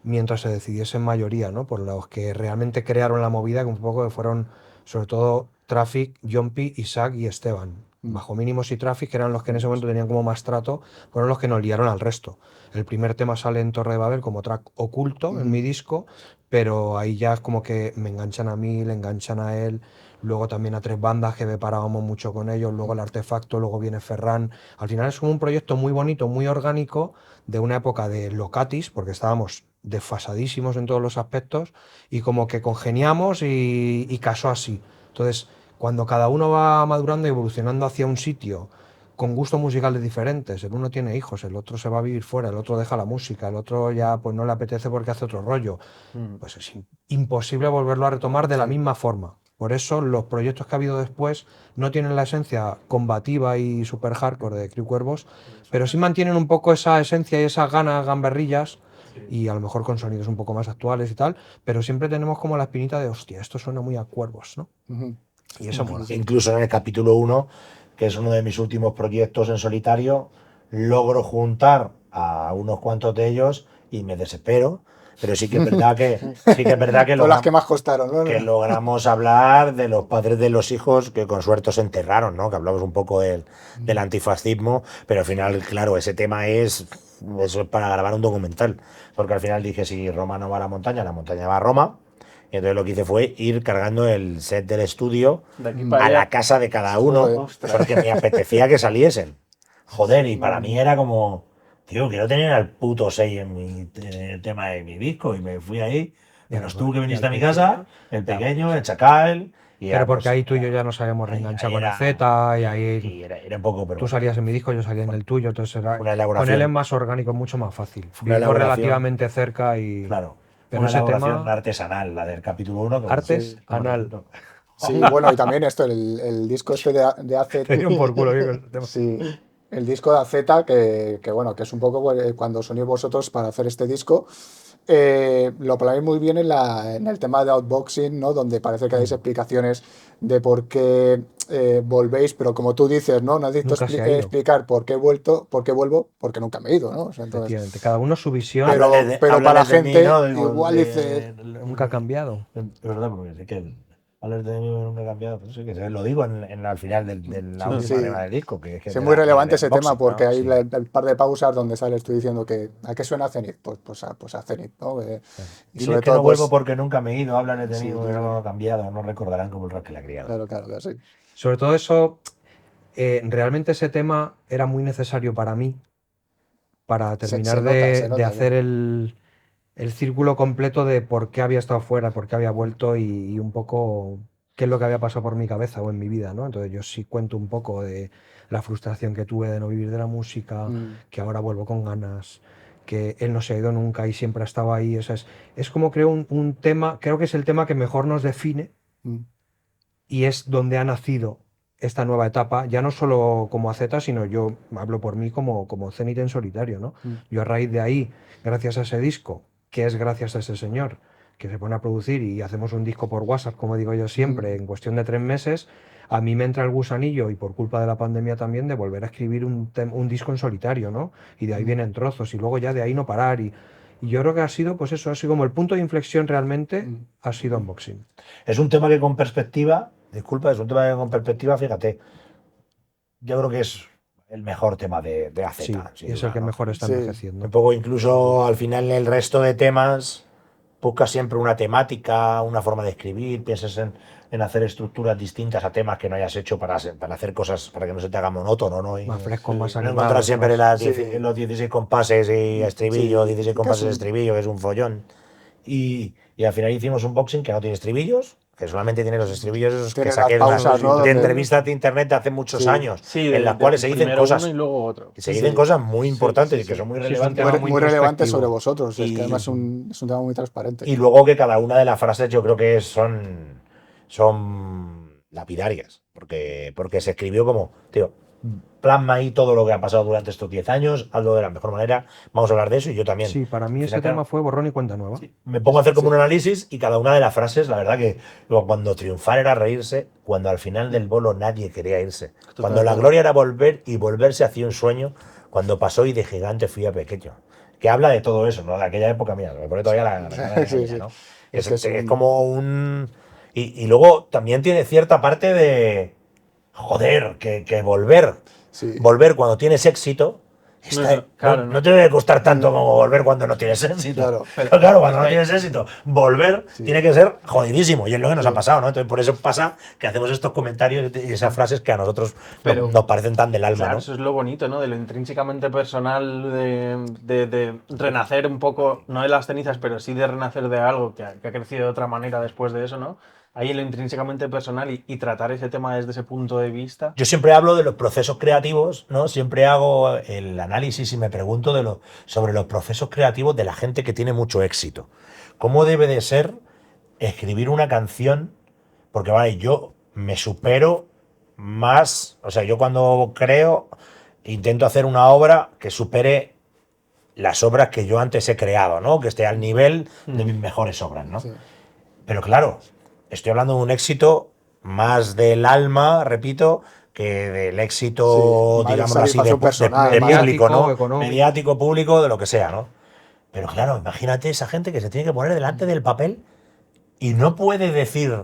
mientras se decidiese en mayoría, ¿no? Por los que realmente crearon la movida, que un poco que fueron, sobre todo, Traffic, Jumpy, Isaac y Esteban. Bajo Mínimos y Traffic, que eran los que en ese momento tenían como más trato, fueron los que nos liaron al resto. El primer tema sale en Torre de Babel como track oculto en mi disco, pero ahí ya es como que me enganchan a mí, le enganchan a él, luego también a 3 bandas que parábamos mucho con ellos, luego el Artefacto, luego viene Ferran. Al final es como un proyecto muy bonito, muy orgánico, de una época de locatis, porque estábamos desfasadísimos en todos los aspectos, y como que congeniamos y casó así. Entonces, cuando cada uno va madurando y evolucionando hacia un sitio con gustos musicales diferentes, el uno tiene hijos, el otro se va a vivir fuera, el otro deja la música, el otro ya pues no le apetece porque hace otro rollo, pues es imposible volverlo a retomar de la misma forma. Por eso los proyectos que ha habido después no tienen la esencia combativa y super hardcore de Cris Cuervos, pero sí mantienen un poco esa esencia y esas ganas gamberrillas, y a lo mejor con sonidos un poco más actuales y tal, pero siempre tenemos como la espinita de, hostia, esto suena muy a Cuervos, ¿no? Y eso mola. Incluso en el capítulo 1, que es uno de mis últimos proyectos en solitario, logro juntar a unos cuantos de ellos y me desespero. Pero sí que es verdad que Son las que más costaron, ¿no? que logramos hablar de los padres de los hijos que con suerte se enterraron, ¿no? Que hablamos un poco del antifascismo, pero al final, claro, ese tema eso es para grabar un documental, porque al final dije, si Roma no va a la montaña va a Roma. Y entonces lo que hice fue ir cargando el set del estudio De aquí para a allá. la casa de cada uno, Joder. porque me apetecía que saliesen. Joder, y para mí era como, tío, quiero tener al puto 6 en el tema de mi disco. Y me fui ahí, menos tú que viniste a mi casa, el pequeño, el Chacal. Y Pero porque pues, ahí tú y yo ya nos habíamos ahí reenganchado con era- el Z, y ahí y era un poco, pero tú salías en mi disco, yo salía en el tuyo, entonces era, una elaboración. con él es más orgánico, mucho más fácil. Una Vivimos elaboración. relativamente cerca y... claro, Pero una ese elaboración tema... artesanal, la del capítulo 1. Artes anal. Sí, bueno, y también esto, el disco este de AZ. Te dieron por culo, yo, el tema. Sí, el disco de AZ, que bueno, que es un poco cuando sonéis vosotros para hacer este disco. Lo planeáis muy bien en el tema de Outboxing, ¿no? Donde parece que dais explicaciones de por qué volvéis, pero como tú dices, ¿no? Necesito Nunca se ha ido. explicar por qué vuelvo, porque nunca me he ido, ¿no? O sea, entonces, Efectivamente, cada uno su visión pero para la háblales de mí, gente, ¿no? Digo, igual dice. nunca ha cambiado. Es verdad, porque sé que Alerta de enemigo nunca he cambiado. Pues sí, que lo digo al final de la última Sí. rima del disco. Que Sí, es muy relevante ese tema porque hay Sí. el par de pausas donde sales tú diciendo que ¿a qué suena Zenith? Pues a Zenith, ¿no? Y Dile sobre que todo, no pues, vuelvo porque nunca me he ido. Hablan de sí, mí porque no ha cambiado. No recordarán como el rock que le ha criado. claro, sí. Sobre todo eso, realmente ese tema era muy necesario para mí, para terminar Se de nota, hacer el círculo completo de por qué había estado fuera, por qué había vuelto y un poco qué es lo que había pasado por mi cabeza o en mi vida, ¿no? Entonces yo sí cuento un poco de la frustración que tuve de no vivir de la música, que ahora vuelvo con ganas, que él no se ha ido nunca y siempre ha estado ahí. O sea, es como creo un tema, creo que es el tema que mejor nos define Mm. y es donde ha nacido esta nueva etapa, ya no solo como AZ, sino yo hablo por mí como Zenith en solitario, ¿no? Yo a raíz de ahí, gracias a ese disco, que es gracias a ese señor, que se pone a producir y hacemos un disco por WhatsApp, como digo yo siempre, en cuestión de 3 meses, a mí me entra el gusanillo, y por culpa de la pandemia también, de volver a escribir un disco en solitario, ¿no? Y de ahí vienen trozos, y luego ya de ahí no parar, y yo creo que ha sido, pues eso, ha sido como el punto de inflexión realmente, ha sido Unboxing. Es un tema que con perspectiva, disculpa, es un tema que con perspectiva, fíjate, yo creo que es el mejor tema de AZ. Sí, sin y es duda, el que ¿no? mejor está Sí. envejeciendo. Un poco incluso al final el resto de temas busca siempre una temática, una forma de escribir, piensas en hacer estructuras distintas a temas que no hayas hecho para hacer cosas, para que no se te haga monótono, ¿no? Y Más frescos, más no animados. encontrar siempre más- los 16 compases y estribillo, Sí, 16 y compases de casi- estribillo, que es un follón. Y al final hicimos un boxing que no tiene estribillos, que solamente tiene los estribillos esos que Tiene las saqué pausas, ¿no? de Donde- entrevistas de internet de hace muchos Sí. años, Sí, en las cuales se dicen primero cosas, uno y luego otro. que se dicen cosas muy importantes y que son muy Sí, es un relevantes. tema muy muy relevante introspectivo. sobre vosotros. Es que Y- además es un tema muy transparente. Y luego que cada una de las frases yo creo que son lapidarias, porque se escribió como, tío, plasma ahí todo lo que ha pasado durante estos 10 años, hazlo de la mejor manera, vamos a hablar de eso y yo también. Sí, para mí Al ese final, tema claro, fue borrón y cuenta nueva. me pongo a hacer como un análisis y cada una de las frases, la verdad que luego, cuando triunfar era reírse, cuando al final del bolo nadie quería irse, cuando la gloria era volver y volverse hacia un sueño, cuando pasó y de gigante fui a pequeño. Que habla de todo eso, ¿no? De aquella época, mía, me pone todavía la cara de Sí, gallina, sí. ¿no? Es Es, que es como un... Y luego también tiene cierta parte de... Joder, que volver. Sí. Volver cuando tienes éxito. Claro, No te debe costar tanto como volver cuando no tienes éxito. Claro. Pero claro, cuando es no que- tienes éxito, volver tiene que ser jodidísimo. Y es lo que nos ha pasado, ¿no? Entonces, por eso pasa que hacemos estos comentarios y esas frases que a nosotros nos parecen tan del alma, Claro, ¿no? eso es lo bonito, ¿no? De lo intrínsecamente personal, de renacer un poco, no de las cenizas, pero sí de renacer de algo que ha crecido de otra manera después de eso, ¿no? Ahí en lo intrínsecamente personal y tratar ese tema desde ese punto de vista. Yo siempre hablo de los procesos creativos, ¿no? Siempre hago el análisis y me pregunto sobre los procesos creativos de la gente que tiene mucho éxito. ¿Cómo debe de ser escribir una canción? Porque, vale, yo me supero más, o sea, yo cuando creo intento hacer una obra que supere las obras que yo antes he creado, ¿no? Que esté al nivel de mis mejores obras, ¿no? Sí. Pero claro, estoy hablando de un éxito más del alma, repito, que del éxito, Sí, más de digámoslo así, satisfacción personal, de más público, ¿no? económico. Mediático, público, de lo que sea, ¿no? Pero claro, imagínate esa gente que se tiene que poner delante del papel y no puede decir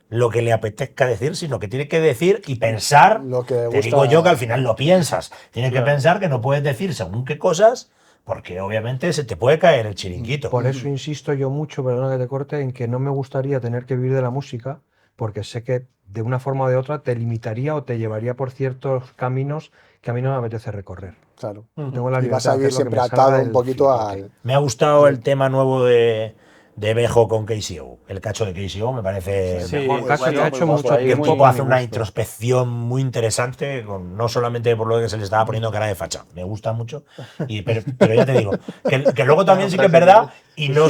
lo que le apetezca decir, sino que tiene que decir y pensar. Lo que Te gusta- digo yo que al final lo piensas. Tienes que Claro. pensar que no puedes decir según qué cosas, porque obviamente se te puede caer el chiringuito. Por eso insisto yo mucho, perdona que te corte, en que no me gustaría tener que vivir de la música, porque sé que de una forma o de otra te limitaría o te llevaría por ciertos caminos que a mí no me apetece recorrer. Claro. Tengo la Y vas libertad a de vivir hacer lo que siempre me salga atado un del poquito cipote. al. Me ha gustado el tema nuevo de Bejo con KCO. El cacho de KCO me parece Sí, mejor caso bueno, que ha muy hecho guapo, mucho ahí, que el muy tiempo tipo para hace mi una gusto. introspección muy interesante, no solamente por lo que se le estaba poniendo cara de facha. Me gusta mucho. Pero ya te digo, que luego también sí que es verdad, y no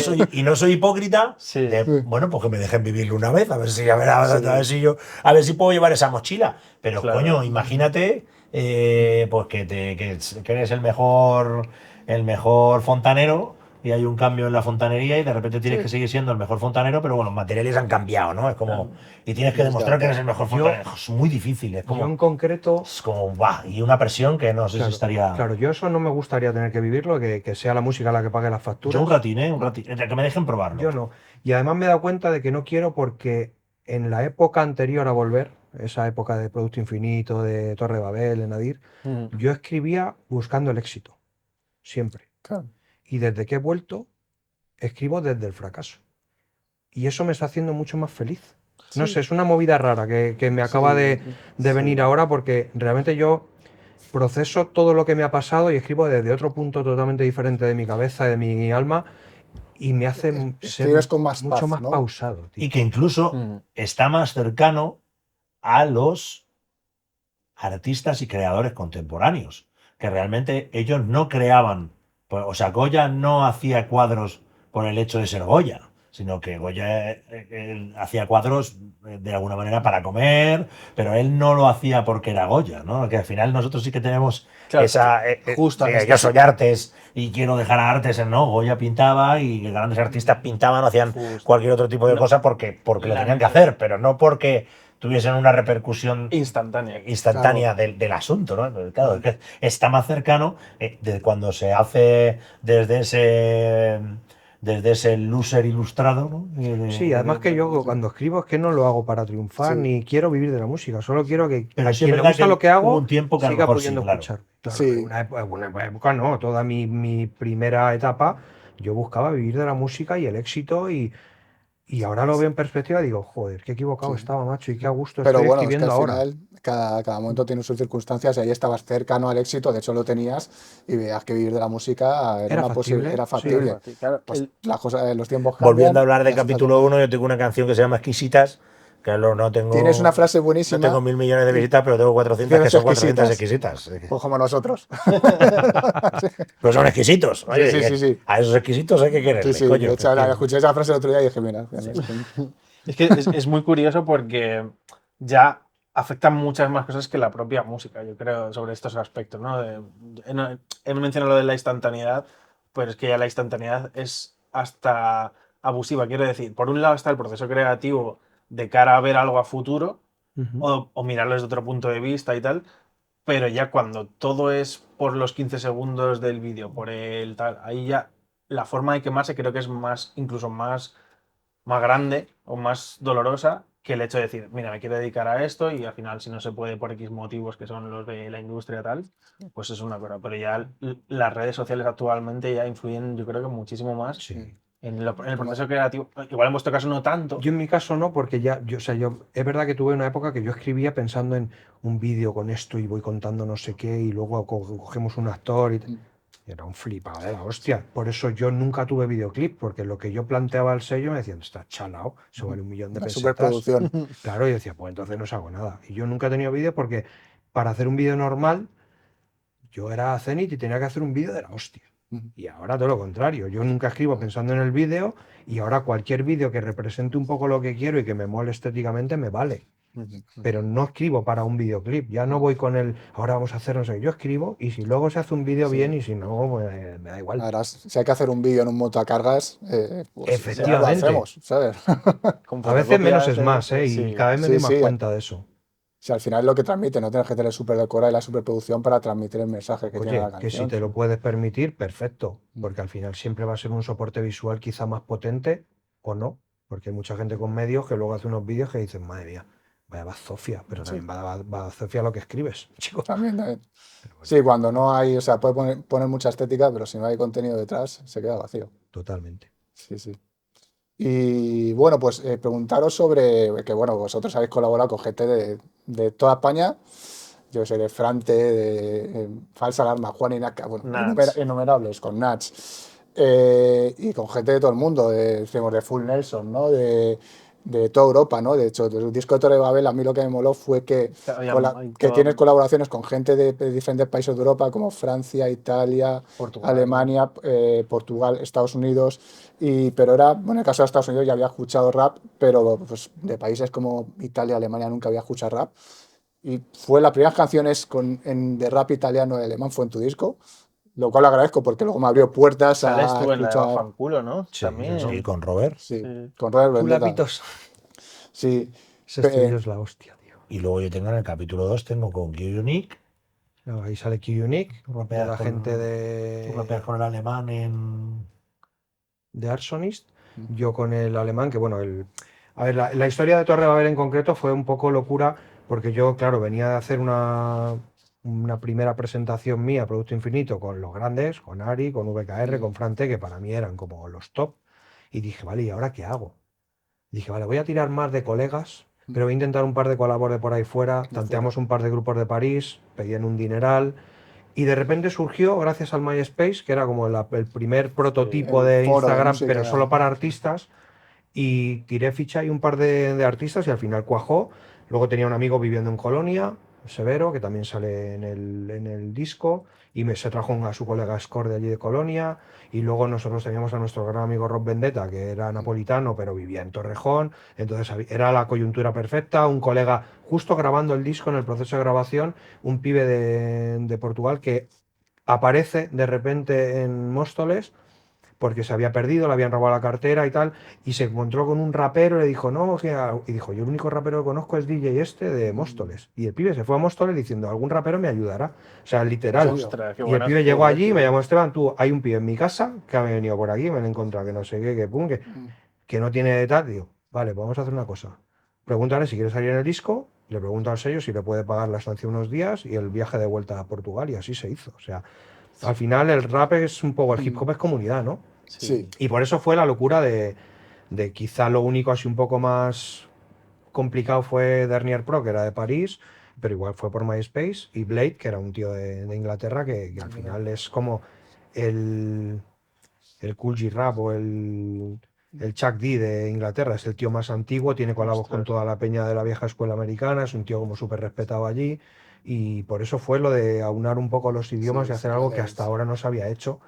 soy hipócrita, Sí. bueno, pues que me dejen vivirlo una vez, a ver a ver si puedo llevar esa mochila. Pero Claro. coño, imagínate pues que eres el mejor fontanero. Y hay un cambio en la fontanería y de repente tienes que seguir siendo el mejor fontanero, pero bueno, los materiales han cambiado, ¿no? Es como. Y tienes que demostrar que eres el mejor fontanero. Es muy difícil, es Yo en como. concreto, Es como, va, y una presión que no sé si estaría. claro, yo eso no me gustaría tener que vivirlo, que sea la música la que pague las facturas. Yo un ratín, ¿eh? Un ratín. Que me dejen probarlo. Yo no. Y además me he dado cuenta de que no quiero porque en la época anterior a Volver, esa época de Producto Infinito, de Torre de Babel, de Nadir, yo escribía buscando el éxito, siempre. Claro. Y desde que he vuelto, escribo desde el fracaso. Y eso me está haciendo mucho más feliz. No sé, es una movida rara que me acaba de venir ahora, porque realmente yo proceso todo lo que me ha pasado y escribo desde otro punto totalmente diferente de mi cabeza, de mi alma, y me hace ser Escribes con más mucho paz, más ¿no? pausado, tío. Y que incluso está más cercano a los artistas y creadores contemporáneos, que realmente ellos no creaban, o sea, Goya no hacía cuadros por el hecho de ser Goya, sino que Goya él hacía cuadros de alguna manera para comer, pero él no lo hacía porque era Goya, ¿no? Que al final nosotros sí que tenemos Claro, esa... justo en yo soy artes y quiero dejar a artes, ¿no? Goya pintaba y grandes artistas pintaban o hacían Justo. cualquier otro tipo de No, cosa porque lo la- tenían que hacer, pero no porque tuviesen una repercusión instantánea. del asunto, ¿no? Pero claro, es que está más cercano de cuando se hace desde ese loser ilustrado, ¿no? Sí, además que yo cuando escribo es que no lo hago para triunfar, Sí. ni quiero vivir de la música, solo quiero que Pero a sí es quien le verdad gusta que lo que hubo hago un tiempo que a lo siga mejor pudiendo sí, claro. escuchar. Claro, Sí. una época no, toda mi primera etapa yo buscaba vivir de la música y el éxito y ahora lo veo en perspectiva y digo, joder, qué equivocado Sí. estaba, macho, y qué a gusto Pero estoy bueno, es que escribiendo al ahora. final cada momento tiene sus circunstancias y ahí estabas cercano al éxito, de hecho lo tenías y veías que vivir de la música era ¿Era una factible? era Sí. factible. Claro, Pues las cosas, los tiempos Volviendo cambian a hablar y de la situación capítulo también. 1, yo tengo una canción que se llama Exquisitas, que no Tienes una frase no buenísima. tengo 1.000 millones de visitas, pero tengo 400 que Tienes son 400 exquisitas. exquisitas. Pues como nosotros. Pero son exquisitos. Sí, Oye, sí, sí, sí. a esos exquisitos hay que Sí, quererles, sí. coño. De hecho, escuché esa frase el otro día y dije, mira, Es que es muy curioso porque ya afectan muchas más cosas que la propia música, yo creo, sobre estos aspectos, ¿no? He mencionado lo de la instantaneidad, pero es que ya la instantaneidad es hasta abusiva. Quiero decir, por un lado está el proceso creativo de cara a ver algo a futuro Ujú. o mirarlo desde otro punto de vista y tal, pero ya cuando todo es por los 15 segundos del vídeo, por el tal, ahí ya la forma de quemarse creo que es más, incluso más grande o más dolorosa que el hecho de decir, mira, me quiero dedicar a esto y al final si no se puede por X motivos que son los de la industria tal, pues es una cosa. Pero ya las redes sociales actualmente ya influyen yo creo que muchísimo más Sí. en el proceso creativo. Igual en vuestro caso no tanto. Yo en mi caso no, porque es verdad que tuve una época que yo escribía pensando en un vídeo con esto y voy contando no sé qué y luego cogemos un actor y era un flipado de la hostia. Por eso yo nunca tuve videoclip, porque lo que yo planteaba al sello me decían, está chalao, se vale 1.000.000 de una pesetas. superproducción. Claro, y decía, pues entonces no os hago nada. Y yo nunca he tenido vídeo porque para hacer un vídeo normal, yo era Zenit y tenía que hacer un vídeo de la hostia. Y ahora todo lo contrario, yo nunca escribo pensando en el vídeo y ahora cualquier vídeo que represente un poco lo que quiero y que me mole estéticamente me vale. Pero no escribo para un videoclip, ya no voy con el, ahora vamos a hacer no sé, qué. Yo escribo y si luego se hace un vídeo Sí. bien y si no, pues, me da igual. Ahora, si hay que hacer un vídeo en un montacargas, pues ya lo Efectivamente. hacemos, ¿sabes? Con A veces menos es fotocopias, más, ¿eh? Y sí. cada vez me Sí, doy más sí. cuenta de eso. Si al final es lo que transmite, no tienes que tener súper decorada y la superproducción para transmitir el mensaje que tiene la Oye, que si canción. te lo puedes permitir, perfecto, porque al final siempre va a ser un soporte visual quizá más potente o no, porque hay mucha gente con medios que luego hace unos vídeos que dicen, madre mía, vaya bazofia, pero Sí. también va bazofia lo que escribes, chico. También. Sí, cuando no hay, o sea, puede poner mucha estética, pero si no hay contenido detrás, se queda vacío. Totalmente. Sí, sí. Y bueno, pues preguntaros sobre, que bueno, vosotros habéis colaborado con gente de toda España, yo sé, de Frante, de Falsa Alarma, Juan y Naca, bueno, Nats. innumerables, con Nats, y con gente de todo el mundo, decimos, de Full Nelson, ¿no? De toda Europa, ¿no? De hecho, el disco de Torre de Babel, a mí lo que me moló fue que, que tienes colaboraciones con gente de diferentes países de Europa, como Francia, Italia, Portugal, Alemania, Portugal, Estados Unidos, pero era, bueno, en el caso de Estados Unidos ya había escuchado rap, pero pues, de países como Italia, Alemania nunca había escuchado rap. Y fue las primeras canciones de rap italiano y alemán fue en tu disco, lo cual agradezco porque luego me abrió puertas Sales a tú en la de escuchar. Fanculo, ¿no? Sí, También. Sí, con Robert. Sí, Sí. con Robert Vendetta. Chulapitos. Sí, Ese estudio es la hostia, tío. Y luego yo tengo en el capítulo 2, tengo con Q-Unique. No, ahí sale Q-Unique, de la gente Tú rapeas con el alemán en... de Arsonist, yo con el alemán, que bueno, A ver, la historia de Torre Babel en concreto fue un poco locura porque yo, claro, venía de hacer una primera presentación mía, Producto Infinito, con los grandes, con Ari, con VKR, con Frante, que para mí eran como los top. Y dije, vale, ¿y ahora qué hago? Dije, vale, voy a tirar más de colegas, pero voy a intentar un par de colabores por ahí fuera. Tanteamos un par de grupos de París, pedían un dineral. Y de repente surgió, gracias al MySpace, que era como el primer prototipo el de foro de Instagram, música. pero solo para artistas. Y tiré ficha y un par de artistas y al final cuajó. Luego tenía un amigo viviendo en Colonia, Severo, que también sale en el disco, y se trajo a su colega Score de allí de Colonia. Y luego nosotros teníamos a nuestro gran amigo Rob Vendetta, que era napolitano, pero vivía en Torrejón. Entonces era la coyuntura perfecta. Un colega justo grabando el disco en el proceso de grabación, un pibe de Portugal que aparece de repente en Móstoles porque se había perdido, le habían robado la cartera y tal, y se encontró con un rapero y le dijo, no, y dijo, yo el único rapero que conozco es DJ este de Móstoles. Y el pibe se fue a Móstoles diciendo, algún rapero me ayudará. O sea, literal. Ostras, qué Y el buena pibe llegó joder, allí y tío. me llamó Esteban, tú, hay un pibe en mi casa que ha venido por aquí, me lo he encontrado, que no sé qué, que pum, que no tiene de tal. Digo, vale, pues vamos a hacer una cosa. Pregúntale si quiere salir en el disco, le pregunto al sello si le puede pagar la estancia unos días y el viaje de vuelta a Portugal, y así se hizo. O sea, al final el rap es un poco, el hip hop es comunidad, ¿no? Sí. Y por eso fue la locura de quizá lo único así un poco más complicado fue Dernier Pro, que era de París, pero igual fue por MySpace, y Blade, que era un tío de Inglaterra, que al final es como el, el Cool G-Rap o el Chuck D de Inglaterra, es el tío más antiguo, tiene colabos con Ostras. toda la peña de la vieja escuela americana, es un tío como súper respetado allí, y por eso fue lo de aunar un poco los idiomas y Sí, hacer sí, algo que es- hasta ahora no se había hecho.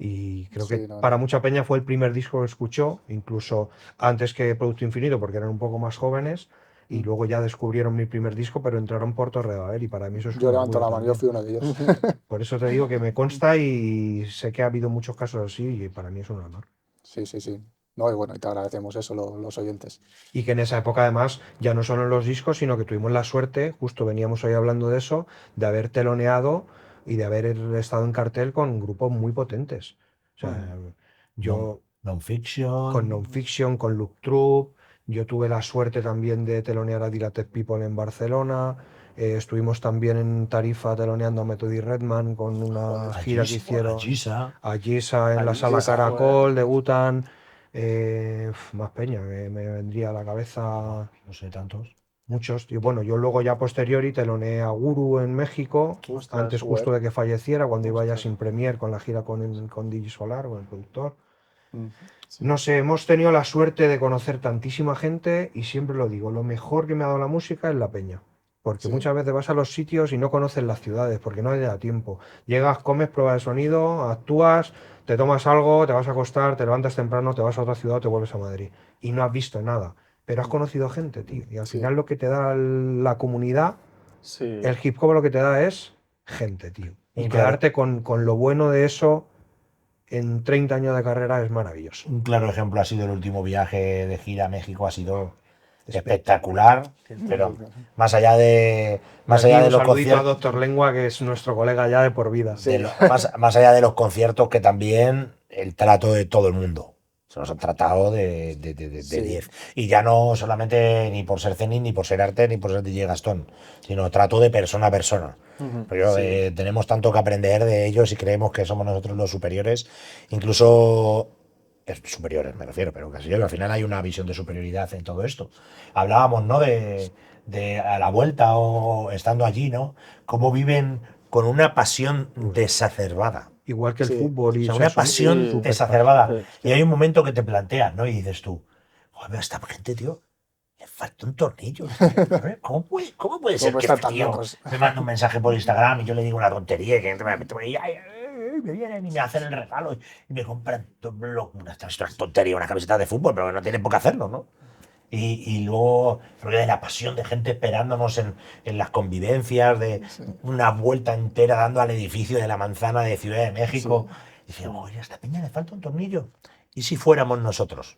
Y creo que Sí, no, para no. mucha peña fue el primer disco que escuchó, incluso antes que Producto Infinito, porque eran un poco más jóvenes, y luego ya descubrieron mi primer disco, pero entraron por Torre de Babel, y para mí eso es Yo un levanto orgullo la mano, yo también. fui uno de ellos. Por eso te digo que me consta y sé que ha habido muchos casos así, y para mí es un honor. Sí, sí, sí. No, y bueno, y te agradecemos eso, los oyentes. Y que en esa época además ya no solo en los discos, sino que tuvimos la suerte, justo veníamos hoy hablando de eso, de haber teloneado y de haber estado en cartel con grupos muy potentes. O sea, yo con Non-fiction. Nonfiction, con Look Troop, yo tuve la suerte también de telonear a Dilated People en Barcelona, estuvimos también en Tarifa teloneando a Method y Redman con una Joder, gira que hicieron. Gisa. A Giza en A la sala Giza, Caracol, joder. debutan. Más peña, me vendría a la cabeza No sé tantos. muchos. Y bueno, yo luego ya posteriori teloneé a Guru en México, Ostras, antes joder. justo de que falleciera, cuando iba ya Ostras. sin premier con la gira con Digi Solar, con el productor. Sí. No sé, hemos tenido la suerte de conocer tantísima gente y siempre lo digo, lo mejor que me ha dado la música es la peña. Porque Sí. muchas veces vas a los sitios y no conoces las ciudades, porque no te da tiempo. Llegas, comes, pruebas de sonido, actúas, te tomas algo, te vas a acostar, te levantas temprano, te vas a otra ciudad o te vuelves a Madrid. Y no has visto nada. Pero has conocido gente, tío. Y al Sí. final lo que te da la comunidad, Sí. el hip hop lo que te da es gente, tío. Y Un claro, quedarte con lo bueno de eso en 30 años de carrera es maravilloso. un claro ejemplo ha sido el último viaje de gira a México, ha sido espectacular, pero más allá de Aquí un los saludito a conciertos, Doctor Lengua, que es nuestro colega ya de por vida. Sí. más allá de los conciertos, que también el trato de todo el mundo. Se nos han tratado de Sí. 10. Y ya no solamente ni por ser Zenit, ni por ser Arte, ni por ser DJ Gastón, sino trato de persona a persona. Pero Sí. tenemos tanto que aprender de ellos y creemos que somos nosotros los superiores, incluso superiores me refiero, pero casi yo, al final hay una visión de superioridad en todo esto. Hablábamos, ¿no? De a la vuelta o estando allí, ¿no? Cómo viven con una pasión desacerbada. Igual que el Sí. fútbol. O Y sea, o una sea, son pasión Sí. desacerbada. Sí. Y hay un momento que te planteas, ¿no? Y dices tú, joder, a esta gente, tío, le falta un tornillo. ¿Cómo puede ser ¿Cómo que están este tan tío locos? me manda un mensaje por Instagram y yo le digo una tontería y que me vienen y me hacen el regalo y me compran una tontería, una camiseta de fútbol, pero que no tienen por qué hacerlo, ¿no? Y luego de la pasión de gente esperándonos en las convivencias, de una vuelta entera dando al edificio de la manzana de Ciudad de México. Y decía, oye, a esta peña le falta un tornillo. ¿Y si fuéramos nosotros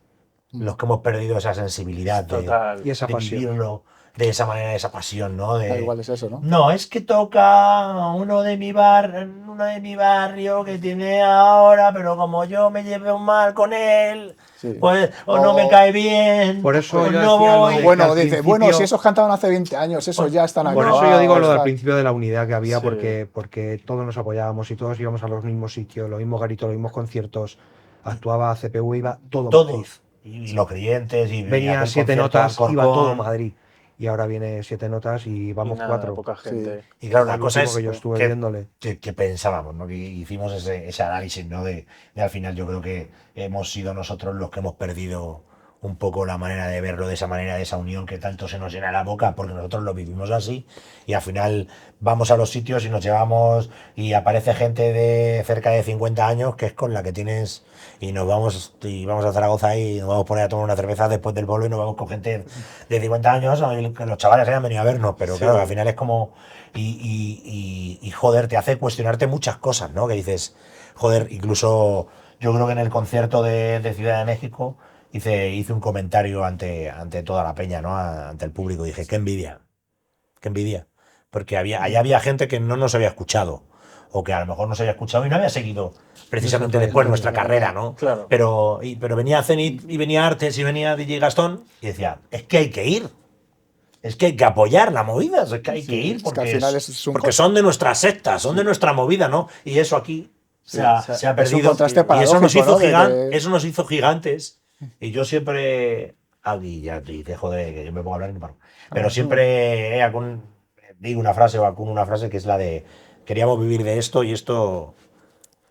los que hemos perdido esa sensibilidad Total. Y esa de pasión. vivirlo de esa manera, de esa pasión, ¿no? Da igual es eso, ¿no? No, es que toca uno de mi barrio que tiene ahora, pero como yo me llevo mal con él, Sí. pues o no me cae bien, Por eso pues yo no decía lo voy. de- Bueno, al dice, principio- bueno, si esos cantaban hace 20 años, esos ya están Por eso acabados, yo digo lo del tal. principio de la unidad que había, Sí. porque todos nos apoyábamos y todos íbamos a los mismos sitios, los mismos garitos, los mismos conciertos. Actuaba CPU, iba todo Madrid. Todos. Y los creyentes, y Venía aquel 7 concierto notas, iba todo Alcorcón. Madrid. Y ahora viene 7 notas y Y vamos nada, 4. poca gente. Y claro, la Al cosa último es que yo estuve que, viéndole. que pensábamos, ¿no? Que hicimos ese análisis, ¿no? De al final yo creo que hemos sido nosotros los que hemos perdido un poco la manera de verlo de esa manera, de esa unión que tanto se nos llena la boca, porque nosotros lo vivimos así, y al final vamos a los sitios y nos llevamos, y aparece gente de cerca de 50 años que es con la que tienes, y vamos a Zaragoza y nos vamos a poner a tomar una cerveza después del bolo y nos vamos con gente de 50 años, que los chavales hayan venido a vernos, pero claro, al final es como, y joder, te hace cuestionarte muchas cosas, ¿no? Que dices, joder, incluso yo creo que en el concierto de Ciudad de México hice un comentario ante toda la peña, ¿no? Ante el público. Dije, qué envidia. Qué envidia. Porque allá había gente que no nos había escuchado. O que a lo mejor nos había escuchado y no había seguido precisamente después nuestra carrera, ¿no? Claro. Pero venía Zenit y venía Artes y venía DJ Gastón y decía, es que hay que ir. Es que hay que apoyar la movida, es que hay que ir es que al porque, final es un porque son de nuestra secta, son de nuestra movida, ¿no? Y eso aquí se ha es un perdido. contraste Y eso nos paradójico, hizo ¿no? De que- eso nos hizo gigantes. Y yo siempre, aquí ya te dejo de que yo me pongo a hablar y no paro. Pero siempre digo una frase o acuno una frase que es la de queríamos vivir de esto y esto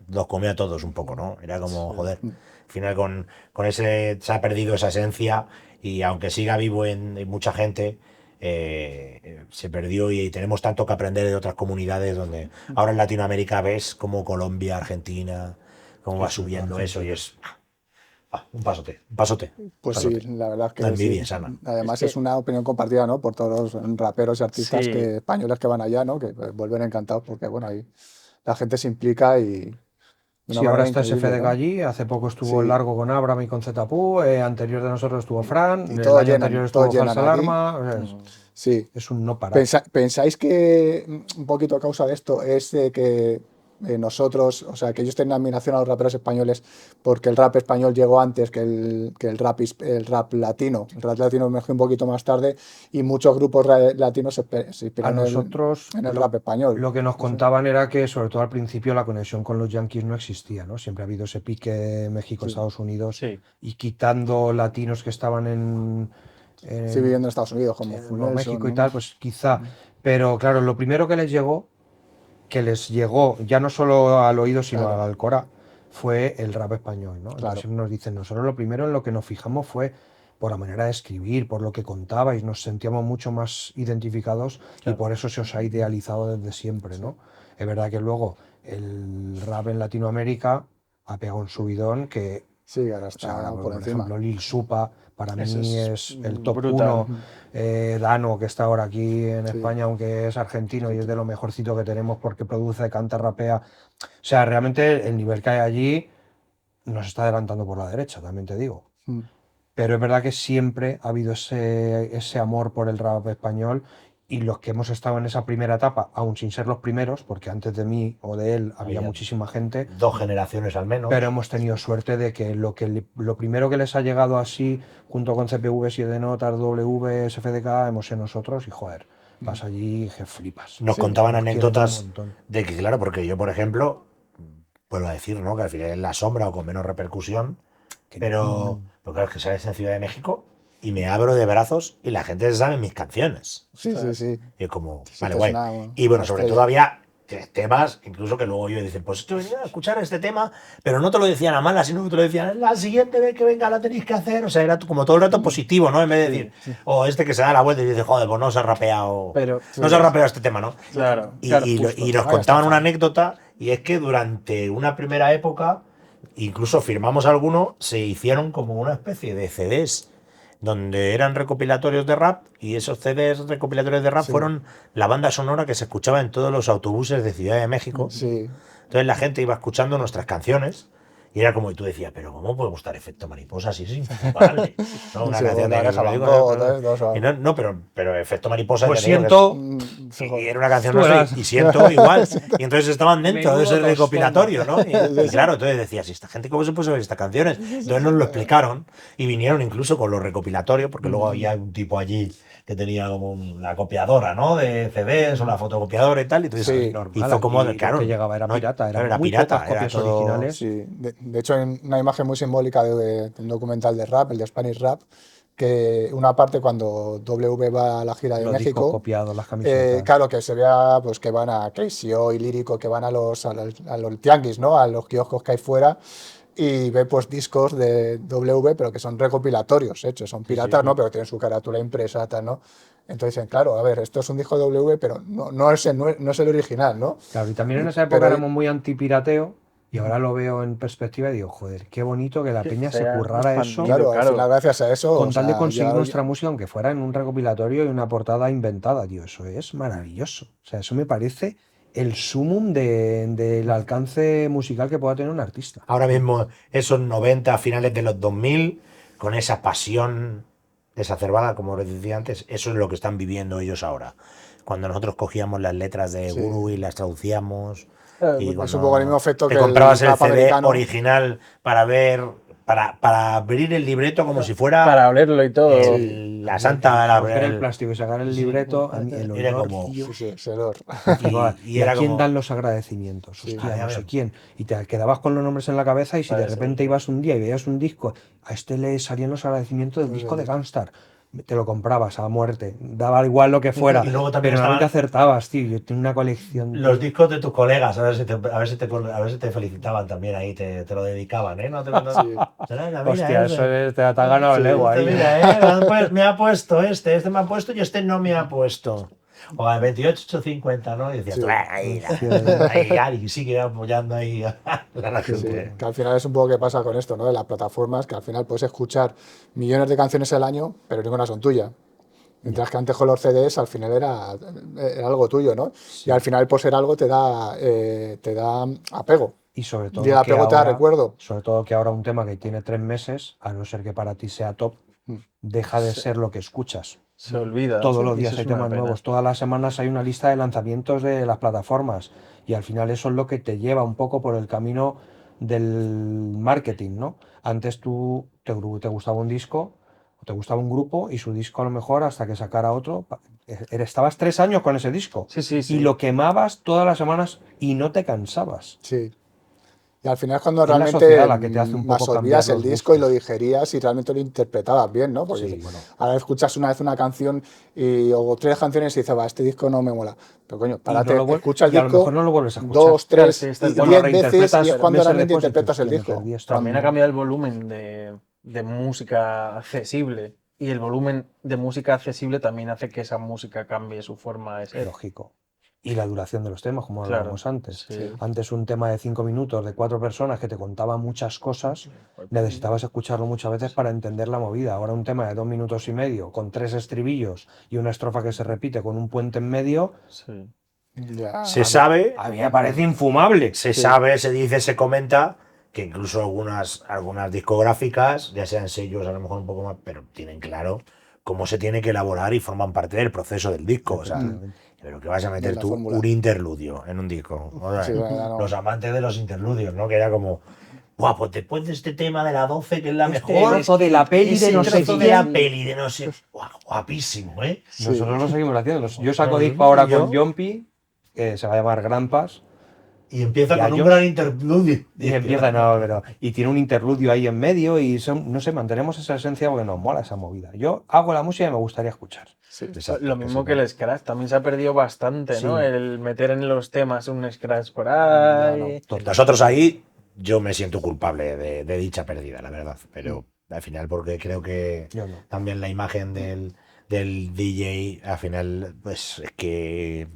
los comió a todos un poco, ¿no? Era como, joder, al final con ese se ha perdido esa esencia y aunque siga vivo en mucha gente, se perdió y tenemos tanto que aprender de otras comunidades donde ahora en Latinoamérica ves como Colombia, Argentina, cómo va subiendo eso y es un pasote, un pasote. Pues pasote. sí, la verdad es que La envidia sí. sana. Además Es es que- una opinión compartida, ¿no? Por todos los raperos y artistas Sí. españoles que van allá, ¿no? Que vuelven encantados porque, bueno, ahí la gente se implica y de una Sí, ahora manera está increíble, SFDK ¿no? allí, hace poco estuvo Sí. Largo con Abraham y con Zetapu, anterior de nosotros estuvo Fran, Y el todos año llenan, anterior todos estuvo llenan Falsa aquí. Alarma, o sea, Sí. es un no parar. ¿Pensáis que un poquito a causa de esto es de que nosotros, o sea, que ellos tienen admiración a los raperos españoles porque el rap español llegó antes que el rap latino? El rap latino emergió un poquito más tarde y muchos grupos latinos se A inspiraron nosotros en el rap español. lo que nos contaban era que sobre todo al principio la conexión con los yankees no existía, ¿no? Siempre ha habido ese pique México-Estados Unidos Sí. y quitando latinos que estaban en Sí, viviendo en Estados Unidos, como en Full Nuevo Nelson, México y ¿no? tal, pues quizá. Pero claro, lo primero que les llegó ya no solo al oído, sino Claro. al Alcora, fue el rap español, ¿no? Claro. Entonces nos dicen, nosotros lo primero en lo que nos fijamos fue por la manera de escribir, por lo que contabais, nos sentíamos mucho más identificados y por eso se os ha idealizado desde siempre, ¿no? Es verdad que luego el rap en Latinoamérica ha pegado un subidón que, Sí, ahora o sea, está ahora, por encima. ejemplo, Lil Supa para Ese mí es es el top brutal. 1. Dano, que está ahora aquí en España, aunque es argentino y es de lo mejorcito que tenemos porque produce, canta, rapea. O sea, realmente el nivel que hay allí nos está adelantando por la derecha, también te digo. Mm. Pero es verdad que siempre ha habido ese amor por el rap español y los que hemos estado en esa primera etapa, aún sin ser los primeros, porque antes de mí o de él había Había muchísima gente, 2 generaciones al menos. pero hemos tenido suerte de que lo primero que les ha llegado así, junto con CPV, 7 Notas, W, SFDK, hemos sido nosotros y joder, vas allí y que flipas. Nos Sí, contaban nos quieren anécdotas un montón. de que, claro, porque yo, por ejemplo, vuelvo a decir, ¿no? Que al final es la sombra o con menos repercusión, pero claro, es que sales en Ciudad de México y me abro de brazos y la gente sabe mis canciones. Sí, sí, sí. Y es como, Sí, vale, que guay. es una Y bueno, sobre estrella. todo había temas, incluso que luego yo dicen, pues esto venía a escuchar este tema, pero no te lo decían a malas, sino que te lo decían, la siguiente vez que venga la tenéis que hacer. O sea, era como todo el rato positivo, ¿no? En vez de decir, o este que se da la vuelta y dice, joder, pues no se ha rapeado. Pero- no se ha rapeado este tema, ¿no? Claro. Y, claro, y lo- justo. y nos Ahí contaban está. una anécdota, y es que durante una primera época, incluso firmamos alguno, se hicieron como una especie de CDs donde eran recopilatorios de rap, y esos CDs recopilatorios de rap Sí. fueron la banda sonora que se escuchaba en todos los autobuses de Ciudad de México. Sí. Entonces la gente iba escuchando nuestras canciones Y era como, y tú decías, pero ¿cómo puede gustar Efecto Mariposa si es infumable? ¿No? Una Sí, canción de una oreja Van Van Gogh, Gogh, ¿no? ¿sabes? Y no, pero Efecto Mariposa Pues ya te digo siento. y era una canción, Tú no sé, verás. y siento igual. Y entonces estaban dentro de ese Menudo recopilatorio, ¿no? Y claro, entonces decías, ¿y esta gente cómo se puede saber estas canciones? Entonces nos lo explicaron y vinieron incluso con los recopilatorios, porque luego había un tipo allí que tenía como la copiadora, ¿no? De CDs o la fotocopiadora y tal. Y entonces Sí. normal, hizo como, aquí claro, lo que llegaba era no, pirata, claro, eran era muy pirata, pocas era copias todo- originales. Sí, de hecho hay una imagen muy simbólica de un documental de rap, el de Spanish Rap, que una parte cuando W va a la gira de Los discos México, copiados, las camisetas. claro, que se vea pues que van a KCO y Lírico, que van a los tianguis, ¿no? A los kioscos que hay fuera y ve pues discos de W, pero que son recopilatorios hechos, son piratas, ¿no? Pero tienen su carátula impresa, tal, ¿no? Entonces dicen, claro, a ver, esto es un disco W, pero no es el original, ¿no? Claro, y también en esa época Pero éramos muy antipirateo y ahora lo veo en perspectiva y digo, joder, qué bonito que la Que peña se se ha currara eso expandido. claro, al claro. final gracias a eso, o con tal de sea, conseguir ya- nuestra música, aunque fuera en un recopilatorio y una portada inventada, tío, eso es maravilloso. O sea, eso me parece el sumum del alcance musical que pueda tener un artista. ahora mismo esos 90, finales de los 2000, con esa pasión exacerbada, como les decía antes, eso es lo que están viviendo ellos ahora. Cuando nosotros cogíamos las letras de Sí. Guru y las traducíamos, y es un poco el mismo efecto te que el comprabas el rap CD americano. original para ver, para abrir el libreto como si fuera Para olerlo y todo. la santa... Romper el plástico y sacar el libreto, a mí el Era olor, como... tío, Sí, sí, ese olor. me flipaba. Y ¿Y a era quién como... dan los agradecimientos? Sí. Hostia, Ya no sé veo. quién. Y te quedabas con los nombres en la cabeza y si de Puede ser. repente ibas un día y veías un disco, a este le salían los agradecimientos del disco de Gunstar. Te lo comprabas a muerte, daba igual lo que fuera, Y luego también pero normalmente estaban acertabas, tío. Yo tengo una colección. los discos de tus colegas, a ver si te felicitaban también ahí, te lo dedicaban, ¿eh? No te, Sí. Mira, Hostia, ese. eso te ha ganado el ego ahí. Mira, me ha puesto este me ha puesto y este no me ha puesto. O al 28,50, ¿no? Y decías, Sí. ahí sigue apoyando ahí a la Sí, gente. que al final es un poco que pasa con esto, ¿no? De las plataformas, que al final puedes escuchar millones de canciones al año, pero ninguna son tuyas. Mientras que antes con los CDs al final era algo tuyo, ¿no? Y al final poseer algo te da apego. Y sobre todo Y el apego te da ahora, recuerdo. sobre todo que ahora un tema que tiene 3 meses, a no ser que para ti sea top, deja de ser lo que escuchas. Se olvida. Todos los Y días eso hay es una temas pena. nuevos, todas las semanas hay una lista de lanzamientos de las plataformas y al final eso es lo que te lleva un poco por el camino del marketing, ¿no? Antes te gustaba un disco o te gustaba un grupo y su disco a lo mejor hasta que sacara otro, estabas 3 años con ese disco Sí, sí, y sí. lo quemabas todas las semanas y no te cansabas. Sí. Y al final es cuando Es la realmente sociedad la que te hace un más poco olvidas cambiar el los disco y lo gustos. digerías y realmente lo interpretabas bien, ¿no? Porque Sí, bueno. ahora escuchas una vez una canción o 3 canciones y dices, va, este disco no me mola. Pero coño, párate, no lo vuel- escucha el y a lo disco mejor no lo vuelves a escuchar. 2, Claro, 3 sí, está y el tema. 10 veces reinterpretas y es cuando meses realmente después y interpretas dices, el "Hostia, me disco. perdí esto". También ha cambiado el volumen de música accesible. Y el volumen de música accesible también hace que esa música cambie su forma de ser. Lógico. Y la duración de los temas, como Claro, hablábamos antes. sí. Antes un tema de 5 minutos de 4 personas que te contaba muchas cosas, necesitabas escucharlo muchas veces para entender la movida. Ahora un tema de 2 minutos y medio, con 3 estribillos y una estrofa que se repite con un puente en medio, Sí. Ya. Se sabe, a mí me parece infumable. se sabe, se dice, se comenta que incluso algunas discográficas, ya sean sellos a lo mejor un poco más, pero tienen claro cómo se tiene que elaborar y forman parte del proceso del disco. O sea, pero que vas a meter la tú fórmula. un interludio en un disco. O sea, Sí, ya no. los amantes de los interludios, ¿no? Que era como, guau, pues después de este tema de la 12, que es la mejor. trozo de la peli de ese no sé trozo de la quién. peli de no sé. Guau, guapísimo, ¿eh? Nosotros lo seguimos haciendo. Yo saco No, disco ahora yo- con Jumpy, que se va a llamar Grampas. Y empieza Ya con un yo- gran interludio. Y empieza, no, pero. Y tiene un interludio ahí en medio y no sé, mantenemos esa esencia porque nos mola esa movida. Yo hago la música y me gustaría escuchar. Sí. Exacto, Lo mismo sí, que el scratch, también se ha perdido bastante, ¿no? Sí. El meter en los temas un scratch por ahí. Nosotros ahí, yo me siento culpable de dicha pérdida, la verdad. Pero al final, porque creo que Yo no. también la imagen del DJ, al final, pues es que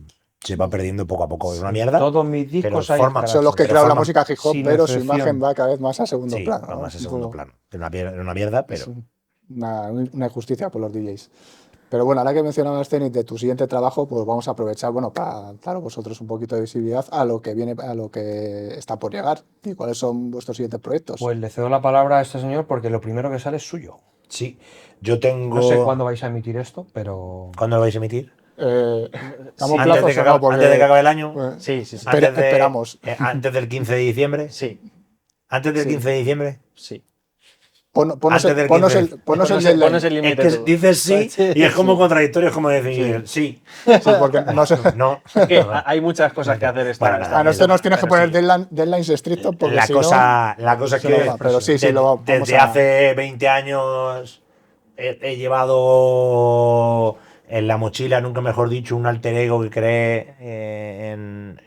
se va perdiendo poco a poco. Es una mierda. Todos mis discos pero hay forma- scratch. Son los que Pero crearon la forman- música hip hop, sin pero su excepción. imagen va cada vez más a segundo Sí, plano. va ¿no? más en Un segundo poco- plano. Es una mierda, pero. una injusticia por los DJs. Pero bueno, ahora que mencionabas, Zenit, de tu siguiente trabajo, pues vamos a aprovechar, bueno, para daros vosotros un poquito de visibilidad a lo que viene, a lo que está por llegar y cuáles son vuestros siguientes proyectos. Pues le cedo la palabra a este señor porque lo primero que sale es suyo. Sí, yo tengo... No sé cuándo vais a emitir esto, pero... ¿Cuándo lo vais a emitir? Damos Antes plazos de que o no, porque antes de que acabe el año. Sí, sí, sí. esperamos. Antes del 15 de diciembre. Sí, Antes del Sí. 15 de diciembre. sí. Antes del Ponos 15. el, ponos el Pones deadline. el Es límite que tú. dices sí y es como contradictorio, es como decir sí. Sí, porque no sé. No. Que hay muchas cosas que hacer Bueno, esta nada, A nosotros nos tienes que pero poner sí. deadlines estrictos porque La si cosa es se que nos va, pero sí, lo vamos desde a- hace 20 años he llevado en la mochila, nunca mejor dicho, un alter ego que creé en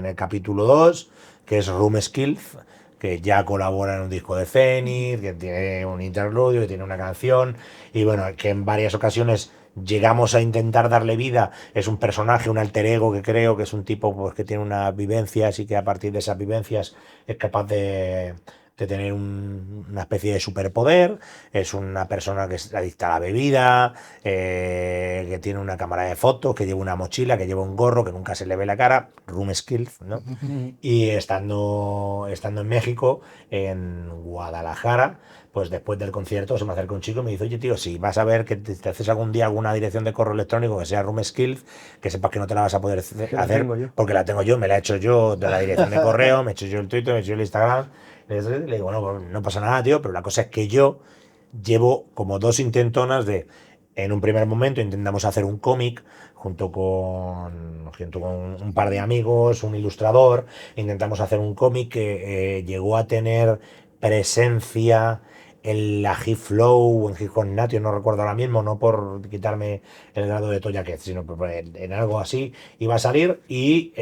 el capítulo 2, que es Room Skills, que ya colabora en un disco de Zenith, que tiene un interludio, que tiene una canción, y bueno, que en varias ocasiones llegamos a intentar darle vida. Es un personaje, un alter ego que creo que es un tipo pues, que tiene unas vivencias y que a partir de esas vivencias es capaz de tener una especie de superpoder. Es una persona que es adicta a la bebida, que tiene una cámara de fotos, que lleva una mochila, que lleva un gorro, que nunca se le ve la cara, Room Skills, ¿no? Y estando en México, en Guadalajara, pues después del concierto se me acerca un chico y me dice, oye tío, si vas a ver que te haces algún día alguna dirección de correo electrónico que sea Room Skills, que sepas que no te la vas a poder Que la hacer, tengo yo. porque la tengo yo, me la he hecho yo de la dirección de correo, me he hecho yo el Twitter, me he hecho yo el Instagram. Le digo, bueno, pues no pasa nada, tío, pero la cosa es que yo llevo como 2 intentonas de, en un primer momento intentamos hacer un cómic junto con un par de amigos, un ilustrador, intentamos hacer un cómic que llegó a tener presencia en la G-Flow o en G-Nation, no recuerdo ahora mismo, no por quitarme el grado de Toya Ket, sino en algo así, iba a salir y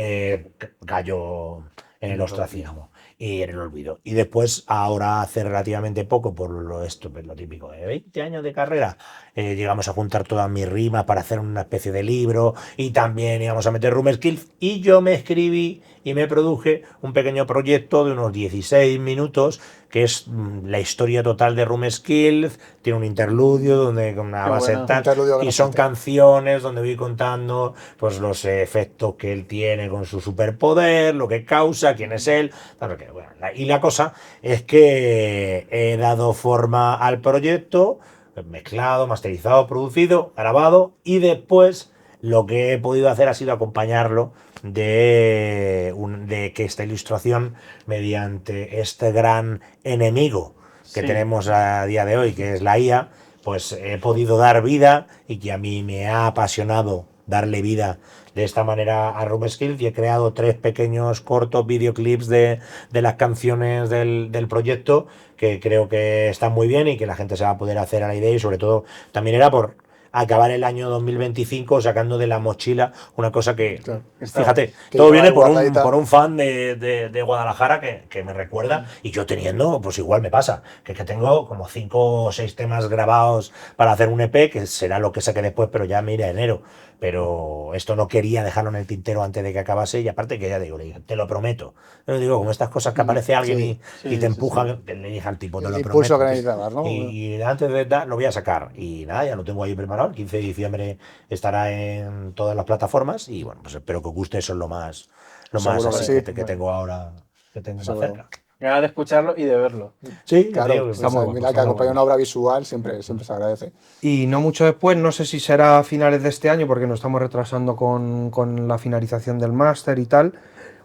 cayó en el ostracismo y en el olvido. Y después, ahora hace relativamente poco, por esto, pues, lo típico de 20 años de carrera, llegamos a juntar todas mis rimas para hacer una especie de libro y también íbamos a meter Room Skills y yo me escribí y me produje un pequeño proyecto de unos 16 minutos que es la historia total de Room Skills, tiene un interludio donde con una Qué base bueno. tal, Interludio y son gracioso. canciones donde voy contando pues los efectos que él tiene con su superpoder, lo que causa, quién es él, tal, que, bueno, y la cosa es que he dado forma al proyecto, mezclado, masterizado, producido, grabado y después lo que he podido hacer ha sido acompañarlo de que esta ilustración, mediante este gran enemigo que Sí. tenemos a día de hoy, que es la IA, pues he podido dar vida y que a mí me ha apasionado darle vida de esta manera a Room Skills y he creado 3 pequeños cortos videoclips de las canciones del proyecto que creo que están muy bien y que la gente se va a poder hacer a la idea y sobre todo también era por acabar el año 2025 sacando de la mochila una cosa que, Claro. fíjate, Que todo lleva viene ahí guardadita. por un fan de Guadalajara que me recuerda y yo teniendo, pues igual me pasa, que tengo como 5 o 6 temas grabados para hacer un EP, que será lo que saque después, pero ya me iré a enero. Pero esto no quería dejarlo en el tintero antes de que acabase y aparte que ya digo, le dije, te lo prometo. Pero digo, como estas cosas que aparece alguien Sí. y te empuja, le dije al tipo, te El lo impulso prometo. que necesitabas, ¿no? Y antes de dar, lo voy a sacar. Y nada, ya lo tengo ahí preparado. El 15 de diciembre estará en todas las plataformas. Y bueno, pues espero que os guste. Eso es lo más Seguro que así sí. que tengo ahora, que tengo más Seguro. cerca. Ganas de escucharlo y de verlo. Sí, ya te Claro, digo que pues, estamos mira guapos, que acompaña estamos una obra visual siempre se agradece. Y no mucho después, no sé si será a finales de este año, porque nos estamos retrasando con la finalización del máster y tal,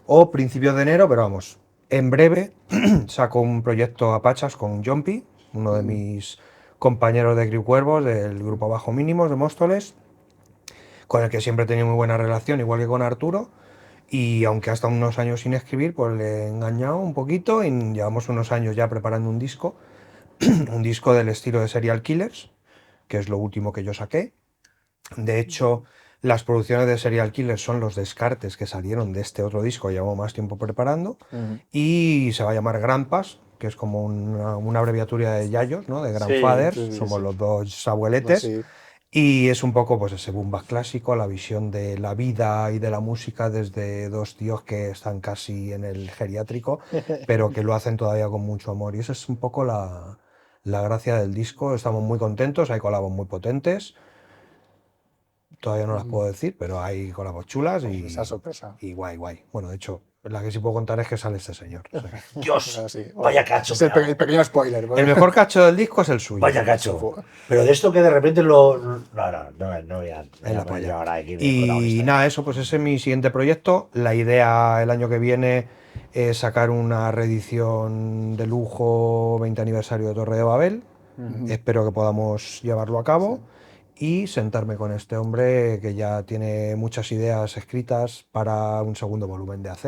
o principios de enero, pero vamos, en breve saco un proyecto a Pachas con Jumpy, uno de mis compañeros de Griu Cuervos, del grupo Bajo Mínimos de Móstoles, con el que siempre he tenido muy buena relación, igual que con Arturo. Y aunque ha estado unos años sin escribir, pues le he engañado un poquito y llevamos unos años ya preparando un disco, un disco del estilo de Serial Killers, que es lo último que yo saqué. De hecho, las producciones de Serial Killers son los descartes que salieron de este otro disco, llevamos más tiempo preparando, y se va a llamar Grandpas, que es como una abreviatura de Yayos, ¿no? De Grandfathers, sí, somos sí. los dos abueletes. Sí. Y es un poco pues ese boom bap clásico, la visión de la vida y de la música desde dos tíos que están casi en el geriátrico, pero que lo hacen todavía con mucho amor. Y esa es un poco la gracia del disco. Estamos muy contentos, hay colabos muy potentes. todavía no las puedo decir, pero hay colabos chulas Esa sorpresa. y guay, guay. Bueno, de hecho, la que sí puedo contar es que sale este señor. O sea que- Dios, Pero sí, vaya cacho. Es el pequeño spoiler. ¿vale? El mejor cacho del disco es el suyo. Vaya cacho. Pero de esto que de repente lo. No voy a. Es la poner polla. yo ahora aquí de Y protagonista. nada, eso, pues ese es mi siguiente proyecto. La idea el año que viene es sacar una reedición de lujo 20 aniversario de Torre de Babel. Espero que podamos llevarlo a cabo y sentarme con este hombre que ya tiene muchas ideas escritas para un segundo volumen de AZ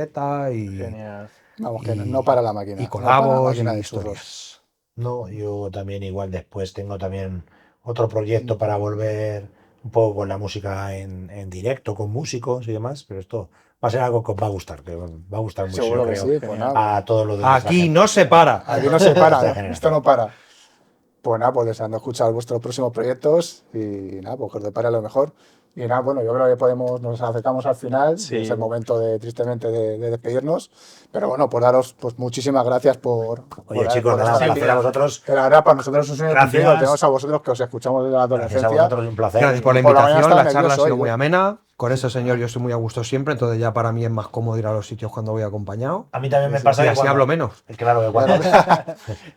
y, Genial. Vamos, que y- no para la máquina. y no para la colabos máquina y de historias. churros. No, yo también igual después tengo también otro proyecto para volver un poco con la música en directo, con músicos y demás, pero esto va a ser algo que os va a gustar, que os va a gustar mucho, Seguro yo que creo, sí, pues nada. a todos los de nuestra Aquí gente. no se para. Aquí no se para, Esta ¿eh? generación. Esto no para. Pues nada, pues deseando escuchar vuestros próximos proyectos y nada, pues que os depare lo mejor. Y nada, bueno, yo creo que nos acercamos al final, Sí. y es el momento tristemente de despedirnos. Pero bueno, pues daros pues muchísimas gracias por Oye, chicos, nada, un estar aquí. placer a vosotros. Que la verdad, para nosotros es un sueño Gracias. cumplido. Tenemos a vosotros que os escuchamos desde la Gracias a adolescencia. vosotros, un placer. Gracias por la Por la mañana invitación, la estaba charla ha nervioso sido hoy, muy ¿eh? amena. Con ese señor yo estoy muy a gusto siempre, entonces ya para mí es más cómodo ir a los sitios cuando voy acompañado. A mí también me pasa Y que así cuando, hablo menos. Claro,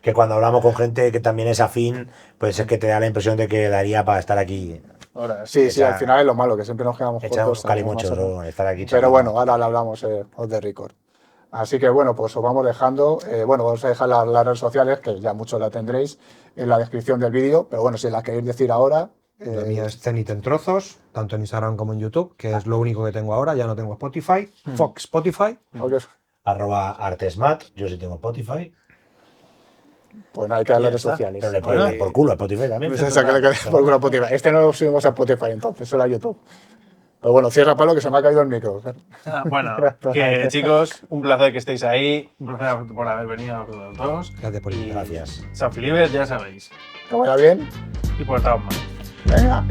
que cuando hablamos con gente que también es afín, pues es que te da la impresión de que daría para estar aquí. Ahora, sí, Echa- al final es lo malo, que siempre nos quedamos Echar cortos. unos calimochos, más o menos. ¿no? Estar aquí Pero charlando. bueno, ahora le hablamos off the record. Así que bueno, pues os vamos dejando. Bueno, vamos a dejar las redes sociales, que ya muchos la tendréis en la descripción del vídeo. Pero bueno, si la queréis decir ahora. La mía es Zenit en trozos, tanto en Instagram como en YouTube, que es lo único que tengo ahora. Ya no tengo Spotify. Fox Spotify. @artesmat, yo sí tengo Spotify, Pues nada, hay que dar las Ya redes está. sociales. pero le puedo dar por culo a Spotify también. Pues esa que le quede por culo a Spotify. Este no lo subimos a Spotify entonces, solo a YouTube. Pero bueno, cierra Pablo, que se me ha caído el micro. Bueno, que chicos, un placer que estéis ahí. Un placer por haber venido a todos. Gracias por Y Gracias. San Felipe, ya sabéis. Que vaya bien. Y portaos mal. Venga.